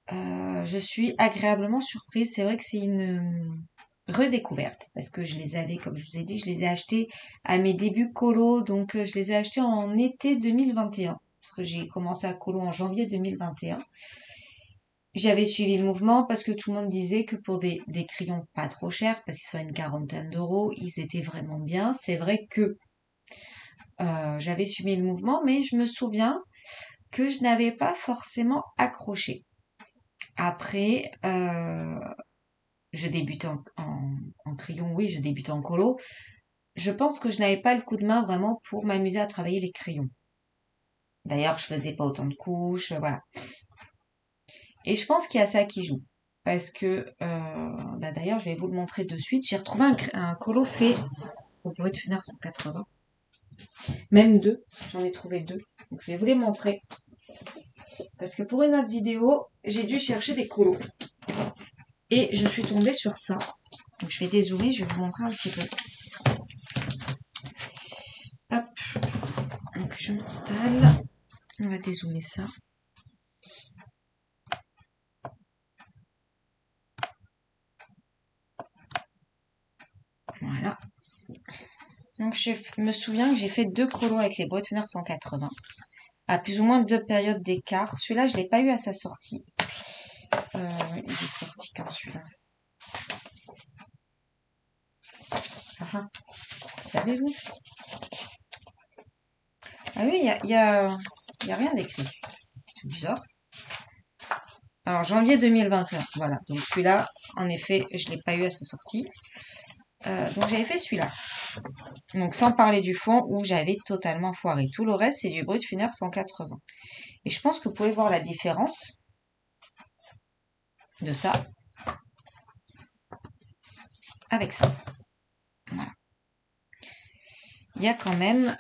Je suis agréablement surprise. C'est vrai que c'est une redécouverte parce que je les avais, comme je vous ai dit, je les ai achetés à mes débuts colo. Donc, je les ai achetés en été 2021 parce que j'ai commencé à colo en janvier 2021. J'avais suivi le mouvement parce que tout le monde disait que pour des crayons pas trop chers, parce qu'ils sont à une quarantaine d'euros, ils étaient vraiment bien. C'est vrai que j'avais suivi le mouvement, mais je me souviens que je n'avais pas forcément accroché. Après, je débutais en crayon, oui, je débutais en colo. Je pense que je n'avais pas le coup de main vraiment pour m'amuser à travailler les crayons. D'ailleurs, je faisais pas autant de couches, voilà. Et je pense qu'il y a ça qui joue. Parce que, d'ailleurs, je vais vous le montrer de suite. J'ai retrouvé un colo fait au bureau de Funner 180. Même deux. J'en ai trouvé deux. Donc, je vais vous les montrer. Parce que pour une autre vidéo, j'ai dû chercher des colos. Et je suis tombée sur ça. Donc, je vais dézoomer. Je vais vous montrer un petit peu. Hop. Donc, je m'installe. On va dézoomer ça. Voilà. Donc, je me souviens que j'ai fait deux colos avec les Brett Funner 180. À plus ou moins 2 périodes d'écart. Celui-là, je ne l'ai pas eu à sa sortie. Il est sorti quand celui-là? Ah, savez-vous? Ah oui, y a rien d'écrit. C'est bizarre. Alors, janvier 2021. Voilà. Donc, celui-là, en effet, je ne l'ai pas eu à sa sortie. Donc, j'avais fait celui-là. Donc, sans parler du fond où j'avais totalement foiré. Tout le reste, c'est du Brut Funner 180. Et je pense que vous pouvez voir la différence de ça avec ça. Voilà. Il y a quand même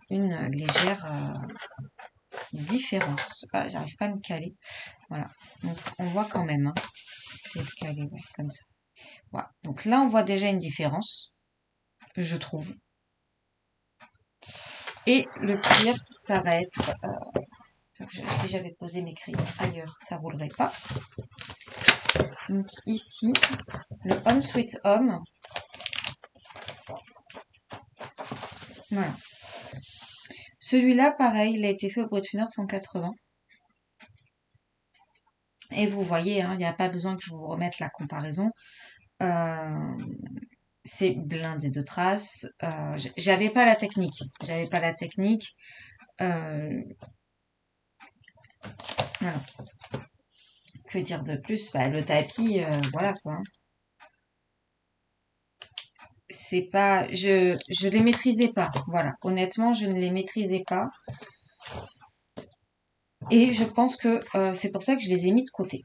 une légère différence. Ah, j'arrive pas à me caler. Voilà. Donc, on voit quand même. Hein. C'est de caler, ouais, comme ça. Voilà. Donc là, on voit déjà une différence, je trouve. Et le pire, ça va être... si j'avais posé mes crayons ailleurs, ça roulerait pas. Donc ici, le Home Sweet Home. Voilà. Celui-là, pareil, il a été fait au Brut Funner 180. Et vous voyez, hein, il n'y a pas besoin que je vous remette la comparaison. C'est blindé de traces. J'avais pas la technique. J'avais pas la technique. Voilà. Que dire de plus? Bah, le tapis, voilà quoi. C'est pas, je les maîtrisais pas. Voilà. Honnêtement, je ne les maîtrisais pas. Et je pense que c'est pour ça que je les ai mis de côté.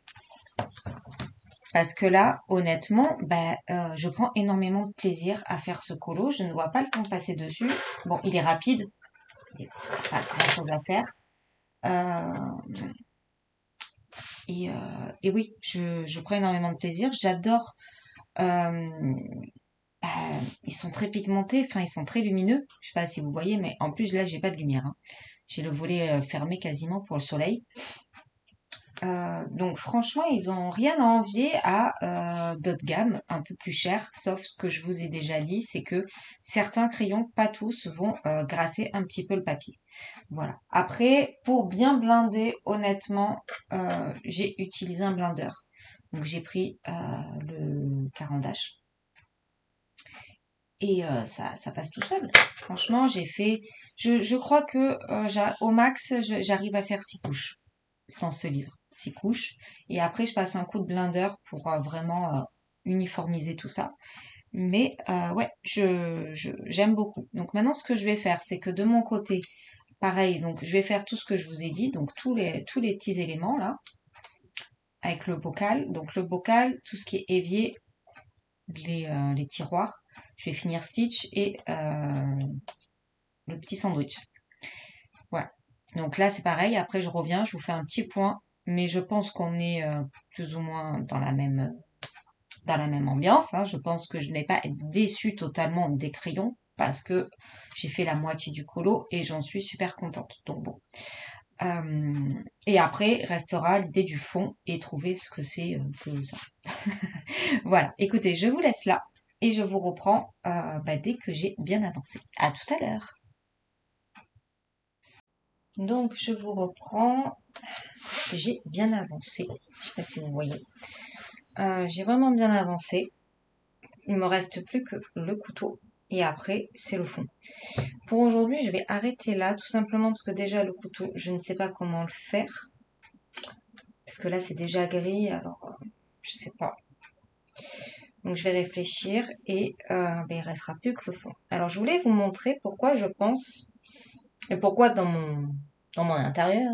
Parce que là, honnêtement, bah, je prends énormément de plaisir à faire ce colo. Je ne vois pas le temps passer dessus. Bon, il est rapide. Il n'y a pas grand chose à faire. Et oui, je prends énormément de plaisir. J'adore. euh, bah, ils sont très pigmentés, enfin ils sont très lumineux. Je sais pas si vous voyez, mais en plus là j'ai pas de lumière. Hein. J'ai le volet fermé quasiment pour le soleil. Donc franchement, ils ont rien à envier à d'autres gammes un peu plus chères, sauf ce que je vous ai déjà dit, c'est que certains crayons, pas tous, vont gratter un petit peu le papier. Voilà. Après, pour bien blinder, honnêtement, j'ai utilisé un blinder. Donc j'ai pris le Caran-d'Ache. Et ça passe tout seul. Franchement, j'ai fait... Je crois que au max, j'arrive à faire 6 couches. dans ce livre, 6 couches. Et après, je passe un coup de blender pour vraiment uniformiser tout ça. Mais ouais, j'aime beaucoup. Donc maintenant, ce que je vais faire, c'est que de mon côté, pareil, donc je vais faire tout ce que je vous ai dit, donc tous les petits éléments là, avec le bocal. Donc le bocal, tout ce qui est évier, les tiroirs. Je vais finir Stitch et le petit sandwich. Voilà. Donc là, c'est pareil. Après, je reviens, je vous fais un petit point. Mais je pense qu'on est plus ou moins dans la même ambiance. Hein. Je pense que je n'ai pas été déçue totalement des crayons parce que j'ai fait la moitié du colo et j'en suis super contente. Donc bon. Et après, restera l'idée du fond et trouver ce que c'est que ça. Voilà. Écoutez, je vous laisse là et je vous reprends dès que j'ai bien avancé. À tout à l'heure. Donc, je vous reprends. J'ai bien avancé. Je sais pas si vous voyez. J'ai vraiment bien avancé. Il me reste plus que le couteau. Et après, c'est le fond. Pour aujourd'hui, je vais arrêter là, tout simplement parce que déjà, le couteau, je ne sais pas comment le faire. Parce que là, c'est déjà gris, alors je sais pas. Donc, je vais réfléchir et il restera plus que le fond. Alors, je voulais vous montrer pourquoi je pense, et pourquoi dans mon intérieur,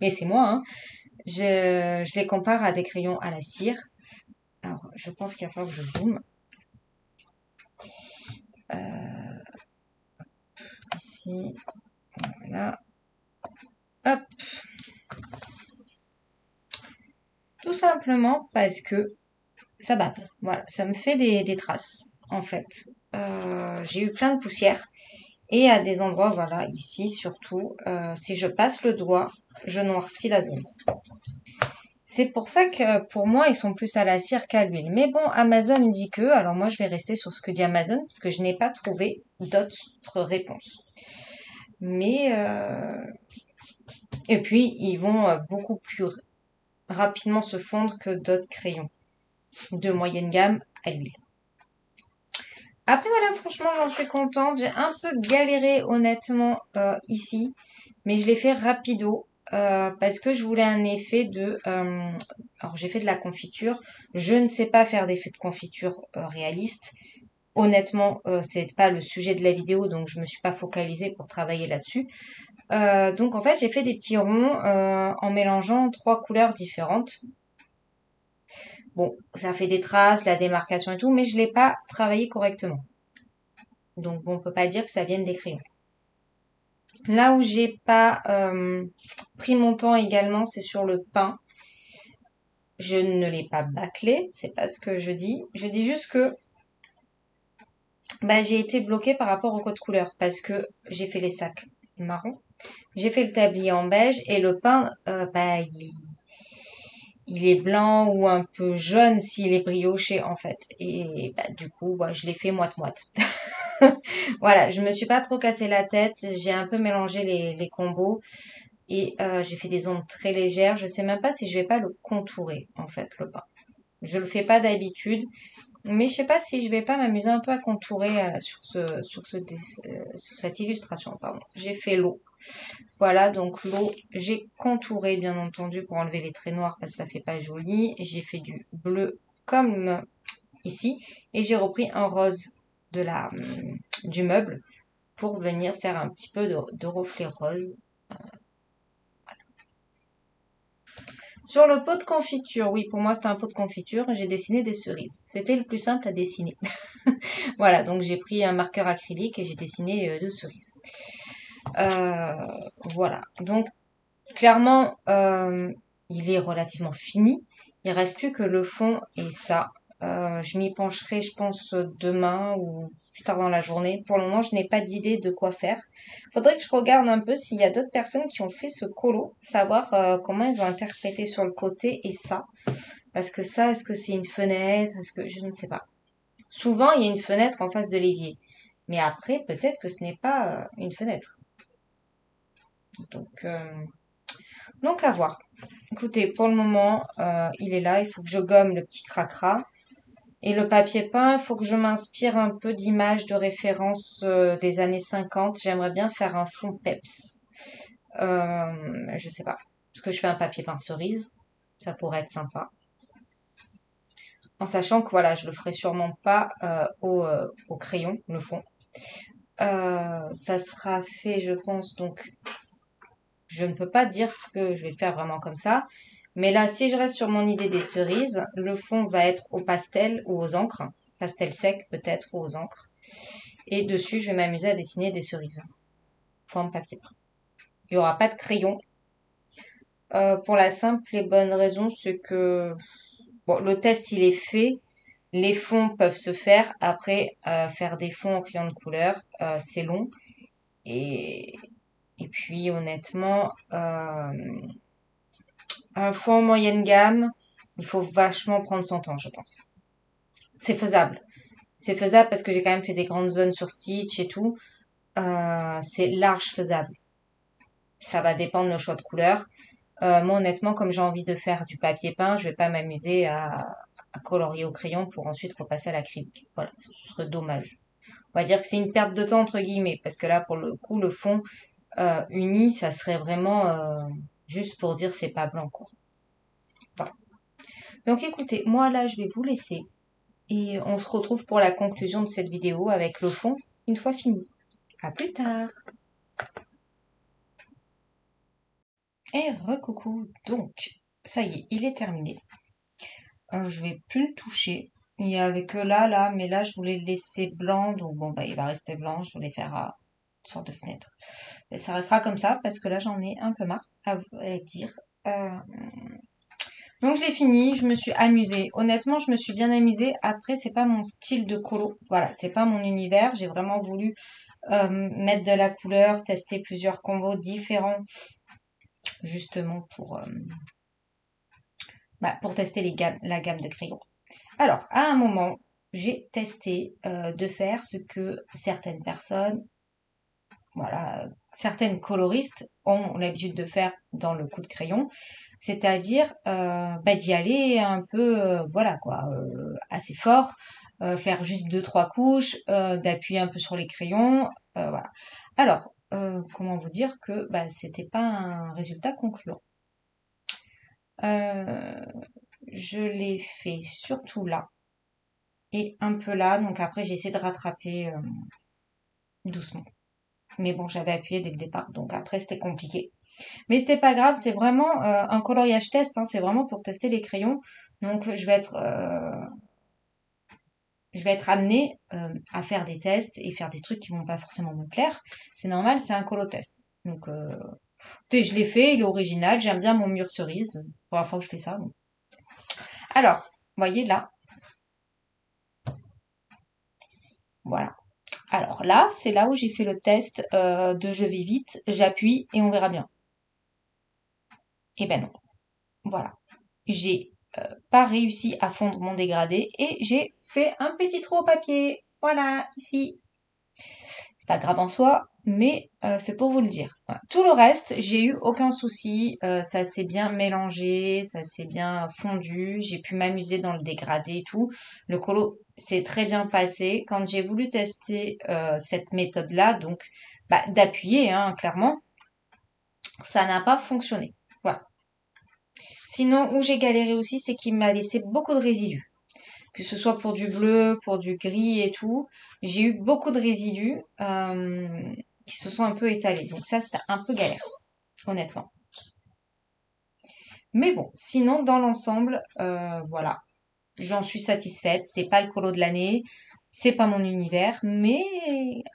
mais c'est moi, hein, je les compare à des crayons à la cire. Alors, je pense qu'il va falloir que je zoome. Ici, voilà. Hop. Tout simplement parce que ça bave. Voilà, ça me fait des traces, en fait. J'ai eu plein de poussière. Et à des endroits, voilà, ici surtout, si je passe le doigt, je noircis la zone. C'est pour ça que pour moi, ils sont plus à la cire qu'à l'huile. Mais bon, Amazon dit que, alors moi je vais rester sur ce que dit Amazon, parce que je n'ai pas trouvé d'autres réponses. Mais, et puis, ils vont beaucoup plus rapidement se fondre que d'autres crayons de moyenne gamme à l'huile. Après voilà, franchement, j'en suis contente. J'ai un peu galéré honnêtement ici, mais je l'ai fait rapido parce que je voulais un effet de. Alors j'ai fait de la confiture. Je ne sais pas faire d'effet de confiture réaliste. Honnêtement, c'est pas le sujet de la vidéo, donc je me suis pas focalisée pour travailler là-dessus. Donc en fait, j'ai fait des petits ronds en mélangeant 3 couleurs différentes. Bon, ça fait des traces, la démarcation et tout, mais je l'ai pas travaillé correctement. Donc bon, on peut pas dire que ça vienne des crayons. Là où j'ai pas pris mon temps également, c'est sur le pain. Je ne l'ai pas bâclé, c'est pas ce que je dis. Je dis juste que j'ai été bloquée par rapport au code couleur parce que j'ai fait les sacs marron, j'ai fait le tablier en beige et le pain, il est blanc ou un peu jaune s'il est brioché en fait. Et du coup, je l'ai fait moite-moite. Voilà, je me suis pas trop cassé la tête. J'ai un peu mélangé les combos et j'ai fait des ombres très légères. Je sais même pas si je vais pas le contourer en fait le pain. Je le fais pas d'habitude, mais je sais pas si je vais pas m'amuser un peu à contourer sur cette illustration. Pardon. J'ai fait l'eau. Voilà, donc l'eau, j'ai contouré bien entendu pour enlever les traits noirs parce que ça fait pas joli. J'ai fait du bleu comme ici et j'ai repris un rose du meuble pour venir faire un petit peu de reflet rose. Sur le pot de confiture, oui, pour moi c'était un pot de confiture, j'ai dessiné des cerises. C'était le plus simple à dessiner. Voilà, donc j'ai pris un marqueur acrylique et j'ai dessiné 2 cerises. Voilà, donc clairement, il est relativement fini. Il reste plus que le fond et ça. Je m'y pencherai, je pense, demain ou plus tard dans la journée. Pour le moment, je n'ai pas d'idée de quoi faire. Faudrait que je regarde un peu s'il y a d'autres personnes qui ont fait ce colo, savoir comment ils ont interprété sur le côté et ça. Parce que ça, est-ce que c'est une fenêtre? Est-ce que je ne sais pas. Souvent, il y a une fenêtre en face de l'évier. Mais après, peut-être que ce n'est pas une fenêtre. Donc à voir. Écoutez, pour le moment, il est là. Il faut que je gomme le petit cracra. Et le papier peint, il faut que je m'inspire un peu d'images de référence des années 50. J'aimerais bien faire un fond peps. Je sais pas. parce que je fais un papier peint cerise. Ça pourrait être sympa. En sachant que voilà, je le ferai sûrement pas au crayon, le fond. Ça sera fait, je pense, donc je ne peux pas dire que je vais le faire vraiment comme ça. Mais là, si je reste sur mon idée des cerises, le fond va être au pastel ou aux encres. Pastel sec peut-être ou aux encres. Et dessus, je vais m'amuser à dessiner des cerises. Forme papier peint. Il n'y aura pas de crayon. Pour la simple et bonne raison, c'est que bon, le test il est fait. Les fonds peuvent se faire. Après, faire des fonds au crayon de couleur, c'est long. Et, et puis honnêtement, un fond en moyenne gamme, il faut vachement prendre son temps, je pense. C'est faisable. C'est faisable parce que j'ai quand même fait des grandes zones sur Stitch et tout. C'est large faisable. Ça va dépendre de nos choix de couleurs. Moi, honnêtement, comme j'ai envie de faire du papier peint, je vais pas m'amuser à colorier au crayon pour ensuite repasser à l'acrylique. Voilà, ce serait dommage. On va dire que c'est une perte de temps entre guillemets, parce que là, pour le coup, le fond uni, ça serait vraiment juste pour dire c'est pas blanc, quoi. Voilà. Donc, écoutez, moi là, je vais vous laisser et on se retrouve pour la conclusion de cette vidéo avec le fond une fois fini. À plus tard. Et recoucou. Donc, ça y est, il est terminé. Je vais plus le toucher. Il y avait que là, mais là, je voulais le laisser blanc. Donc, bon, bah, il va rester blanc. Je voulais faire une sorte de fenêtre. Et ça restera comme ça parce que là, j'en ai un peu marre à dire. Euh, donc, je l'ai fini. Je me suis amusée. Honnêtement, je me suis bien amusée. Après, c'est pas mon style de colo. Voilà, c'est pas mon univers. J'ai vraiment voulu mettre de la couleur, tester plusieurs combos différents, justement pour tester la gamme de crayons. Alors, à un moment, j'ai testé de faire ce que certaines personnes, voilà, certaines coloristes ont l'habitude de faire dans le coup de crayon, c'est-à-dire d'y aller un peu, voilà quoi, assez fort, faire juste deux trois couches, d'appuyer un peu sur les crayons, voilà. Alors, comment vous dire que c'était pas un résultat concluant. Euh, je l'ai fait surtout là et un peu là. Donc après, j'ai essayé de rattraper doucement. Mais bon, j'avais appuyé dès le départ. Donc après, c'était compliqué. Mais c'était pas grave. C'est vraiment un coloriage test. Hein, c'est vraiment pour tester les crayons. Donc je vais être amenée à faire des tests et faire des trucs qui vont pas forcément me plaire. C'est normal, c'est un colo test. Donc écoutez, je l'ai fait, il est original. J'aime bien mon mur cerise. Pour la fois que je fais ça. Donc. Alors, voyez là. Voilà. Alors là, c'est là où j'ai fait le test de je vais vite, j'appuie et on verra bien. Eh ben non. Voilà. J'ai pas réussi à fondre mon dégradé et j'ai fait un petit trou au papier. Voilà, ici. C'est pas grave en soi, mais c'est pour vous le dire. Voilà. Tout le reste, j'ai eu aucun souci. Ça s'est bien mélangé, ça s'est bien fondu. J'ai pu m'amuser dans le dégradé et tout. Le colo s'est très bien passé. Quand j'ai voulu tester cette méthode-là, donc d'appuyer, hein, clairement, ça n'a pas fonctionné. Voilà. Sinon, où j'ai galéré aussi, c'est qu'il m'a laissé beaucoup de résidus. Que ce soit pour du bleu, pour du gris et tout. J'ai eu beaucoup de résidus qui se sont un peu étalés. Donc ça, c'était un peu galère, honnêtement. Mais bon, sinon, dans l'ensemble, voilà. J'en suis satisfaite. C'est pas le colo de l'année. C'est pas mon univers. Mais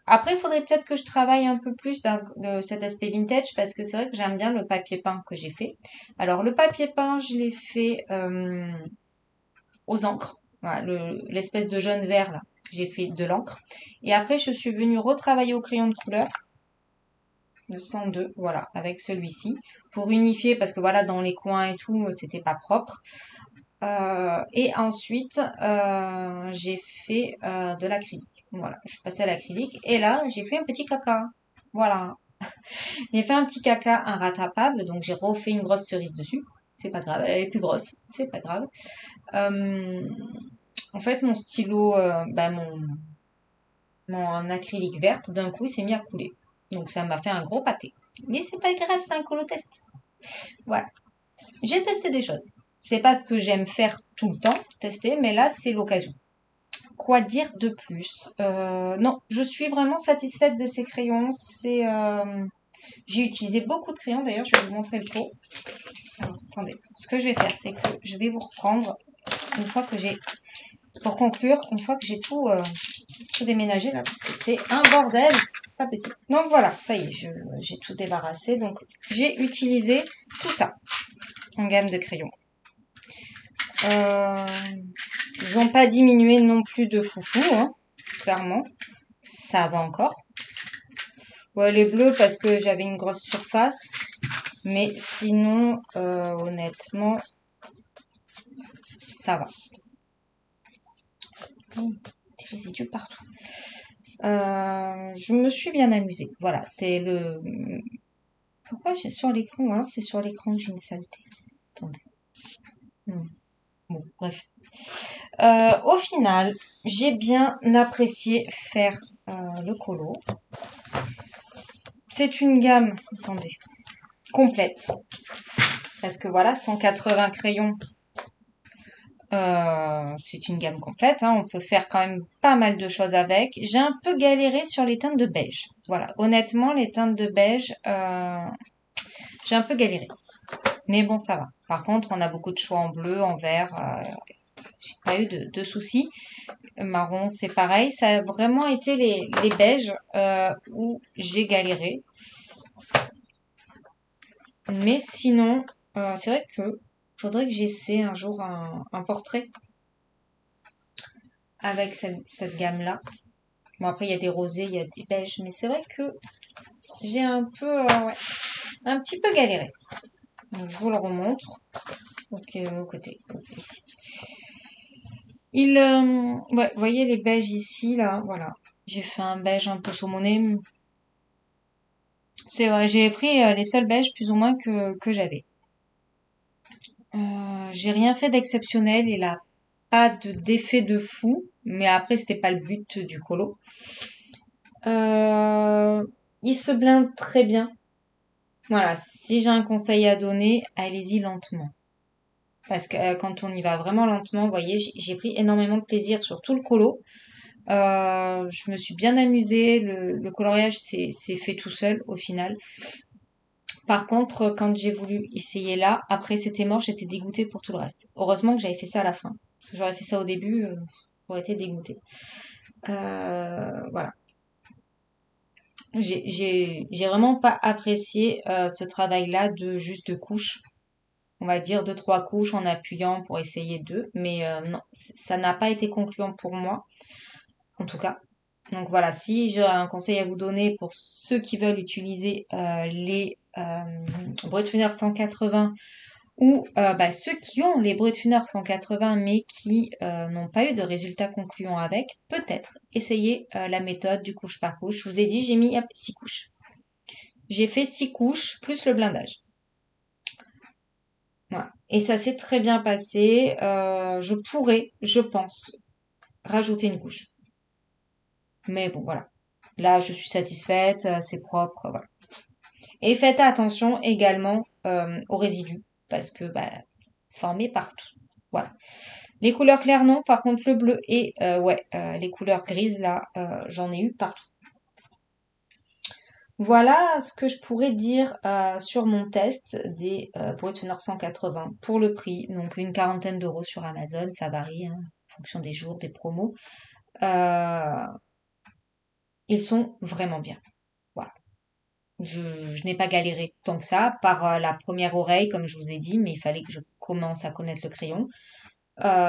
après, il faudrait peut-être que je travaille un peu plus de cet aspect vintage parce que c'est vrai que j'aime bien le papier peint que j'ai fait. Alors, le papier peint, je l'ai fait aux encres. Voilà, l'espèce de jaune vert là. J'ai fait de l'encre. Et après, je suis venue retravailler au crayon de couleur. Le 102, voilà, avec celui-ci. Pour unifier, parce que voilà, dans les coins et tout, c'était pas propre. Et ensuite, j'ai fait de l'acrylique. Voilà, je suis passée à l'acrylique. Et là, j'ai fait un petit caca. Voilà. J'ai fait un petit caca inrattrapable. Donc, j'ai refait une grosse cerise dessus. C'est pas grave, elle est plus grosse. C'est pas grave. En fait, mon stylo, mon acrylique verte, d'un coup, il s'est mis à couler. Donc, ça m'a fait un gros pâté. Mais c'est pas grave, c'est un colo test. Voilà. J'ai testé des choses. C'est pas ce que j'aime faire tout le temps, tester, mais là, c'est l'occasion. Quoi dire de plus? Non, je suis vraiment satisfaite de ces crayons. J'ai utilisé beaucoup de crayons. D'ailleurs, je vais vous montrer le pot. Alors, attendez. Ce que je vais faire, c'est que je vais vous reprendre une fois que j'ai, pour conclure, une fois que j'ai tout déménagé là, parce que c'est un bordel. Pas possible. Donc voilà, ça y est, j'ai tout débarrassé. Donc, j'ai utilisé tout ça en gamme de crayons. Ils n'ont pas diminué non plus de foufou, hein, clairement. Ça va encore. Ouais, les bleus parce que j'avais une grosse surface. Mais sinon, honnêtement, ça va. Des résidus partout. Je me suis bien amusée. Voilà, c'est le... Pourquoi j'ai sur l'écran? Ou alors c'est sur l'écran que j'ai une saleté. Attendez. Bon, bref. Au final, j'ai bien apprécié faire le colo. C'est une gamme, attendez, complète. Parce que voilà, 180 crayons, c'est une gamme complète. Hein. On peut faire quand même pas mal de choses avec. J'ai un peu galéré sur les teintes de beige. Voilà, honnêtement, les teintes de beige, j'ai un peu galéré. Mais bon, ça va. Par contre, on a beaucoup de choix en bleu, en vert. J'ai pas eu de soucis. Marron, c'est pareil. Ça a vraiment été les beiges où j'ai galéré. Mais sinon, c'est vrai que faudrait que j'essaie un jour un portrait avec cette gamme-là. Bon, après, il y a des rosés, il y a des beiges, mais c'est vrai que j'ai un peu, ouais, un petit peu galéré. Donc, je vous le remontre. Donc, au côté, ici. Ouais, vous voyez les beiges ici, là, voilà. J'ai fait un beige un peu saumoné. C'est vrai, j'ai pris les seuls beiges plus ou moins que j'avais. J'ai rien fait d'exceptionnel. Il a pas d'effet de fou, mais après c'était pas le but du colo. Euh, il se blinde très bien. Voilà, si j'ai un conseil à donner, allez-y lentement. Parce que quand on y va vraiment lentement, vous voyez, j'ai pris énormément de plaisir sur tout le colo. Je me suis bien amusée. Le coloriage s'est fait tout seul au final. Par contre, quand j'ai voulu essayer là, après c'était mort, j'étais dégoûtée pour tout le reste. Heureusement que j'avais fait ça à la fin. Parce que j'aurais fait ça au début, j'aurais été dégoûtée. Voilà. J'ai vraiment pas apprécié ce travail-là de juste de couches. On va dire deux, trois couches en appuyant pour essayer deux. Mais non, ça n'a pas été concluant pour moi, en tout cas. Donc voilà, si j'ai un conseil à vous donner pour ceux qui veulent utiliser les Brutfuner 180 ou ceux qui ont les Brutfuner 180 mais qui n'ont pas eu de résultats concluants avec, peut-être essayer la méthode du couche par couche. Je vous ai dit, j'ai mis 6 couches. J'ai fait 6 couches plus le blindage. Voilà. Et ça s'est très bien passé. Je pourrais, je pense, rajouter une couche. Mais bon, voilà. Là, je suis satisfaite, c'est propre, voilà. Et faites attention également aux résidus, parce que ça en met partout. Voilà. Les couleurs claires, non. Par contre, le bleu et les couleurs grises, là, j'en ai eu partout. Voilà ce que je pourrais dire sur mon test des Brutfuner 180 pour le prix. Donc une quarantaine d'euros sur Amazon, ça varie hein, en fonction des jours, des promos. Euh, ils sont vraiment bien. Voilà. Je n'ai pas galéré tant que ça par la première oreille, comme je vous ai dit, mais il fallait que je commence à connaître le crayon.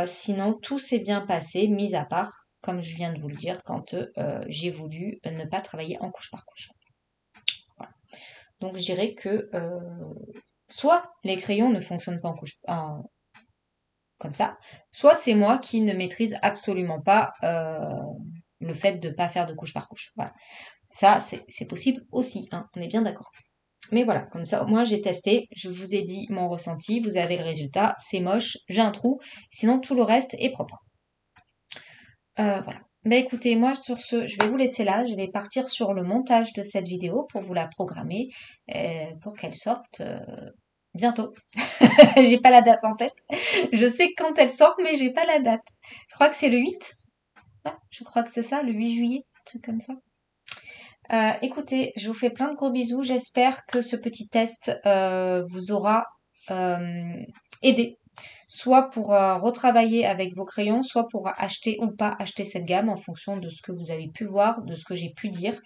Sinon, tout s'est bien passé, mis à part, comme je viens de vous le dire, quand j'ai voulu ne pas travailler en couche par couche. Voilà. Donc, je dirais que soit les crayons ne fonctionnent pas comme ça, soit c'est moi qui ne maîtrise absolument pas le fait de ne pas faire de couche par couche. Voilà. Ça, c'est possible aussi, hein, on est bien d'accord. Mais voilà, comme ça, moi j'ai testé, je vous ai dit mon ressenti, vous avez le résultat, c'est moche, j'ai un trou, sinon tout le reste est propre. Voilà. Bah écoutez, moi sur ce, je vais vous laisser là, je vais partir sur le montage de cette vidéo pour vous la programmer, pour qu'elle sorte bientôt. J'ai pas la date en tête. Je sais quand elle sort, mais j'ai pas la date. Je crois que c'est le 8. Ouais, je crois que c'est ça, le 8 juillet, un truc comme ça. Écoutez, je vous fais plein de gros bisous. J'espère que ce petit test vous aura euh, aidé, soit pour retravailler avec vos crayons, soit pour acheter ou pas acheter cette gamme en fonction de ce que vous avez pu voir, de ce que j'ai pu dire.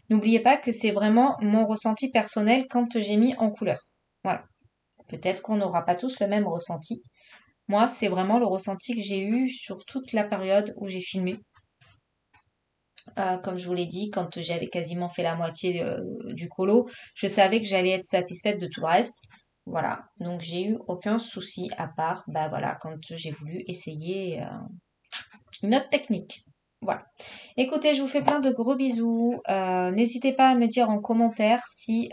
N'oubliez pas que c'est vraiment mon ressenti personnel quand j'ai mis en couleur. Voilà. Peut-être qu'on n'aura pas tous le même ressenti. Moi, c'est vraiment le ressenti que j'ai eu sur toute la période où j'ai filmé. Comme je vous l'ai dit, quand j'avais quasiment fait la moitié du colo, je savais que j'allais être satisfaite de tout le reste. Voilà, donc j'ai eu aucun souci à part, bah voilà, quand j'ai voulu essayer une autre technique. Voilà. Écoutez, je vous fais plein de gros bisous. N'hésitez pas à me dire en commentaire si,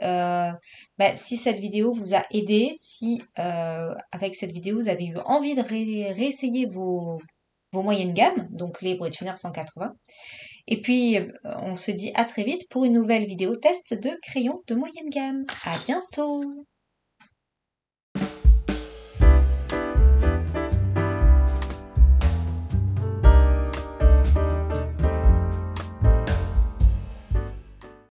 si cette vidéo vous a aidé, si avec cette vidéo vous avez eu envie de réessayer vos moyennes gammes, donc les Brutfiner 180. Et puis, on se dit à très vite pour une nouvelle vidéo test de crayons de moyenne gamme. À bientôt!